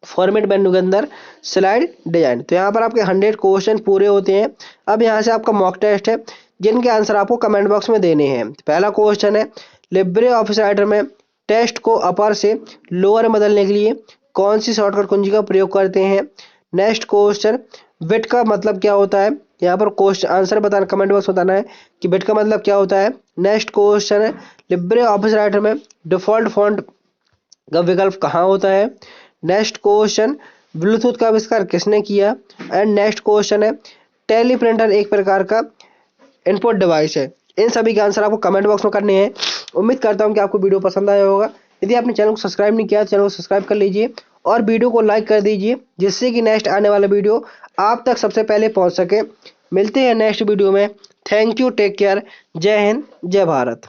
फॉर्मेट मेन्यू के अंदर स्लाइड डिजाइन। तो यहाँ पर आपके 100 क्वेश्चन पूरे होते हैं। अब यहाँ से आपका मॉक टेस्ट है जिनके आंसर आपको कमेंट बॉक्स में देने हैं। पहला क्वेश्चन है, लिब्रे ऑफिस राइटर में टेक्स्ट को अपर से लोअर में बदलने के लिए कौन सी शॉर्टकट कुंजी का प्रयोग करते हैं? नेक्स्ट क्वेश्चन, विड्थ का मतलब क्या होता है? यहाँ पर क्वेश्चन आंसर बताना, कमेंट बॉक्स बताना है कि विड्थ का मतलब क्या होता है। नेक्स्ट क्वेश्चन है, लिब्रे ऑफिस राइटर में डिफॉल्ट फॉन्ट का विकल्प कहाँ होता है? नेक्स्ट क्वेश्चन, ब्लूटूथ का आविष्कार किसने किया? एंड नेक्स्ट क्वेश्चन है, टेलीप्रिंटर एक प्रकार का इनपुट डिवाइस है। इन सभी के आंसर आपको कमेंट बॉक्स में करने हैं। उम्मीद करता हूँ कि आपको वीडियो पसंद आया होगा। यदि आपने चैनल को सब्सक्राइब नहीं किया तो चैनल को सब्सक्राइब कर लीजिए और वीडियो को लाइक कर दीजिए जिससे कि नेक्स्ट आने वाला वीडियो आप तक सबसे पहले पहुंच सके। मिलते हैं नेक्स्ट वीडियो में। थैंक यू, टेक केयर, जय हिंद, जय भारत।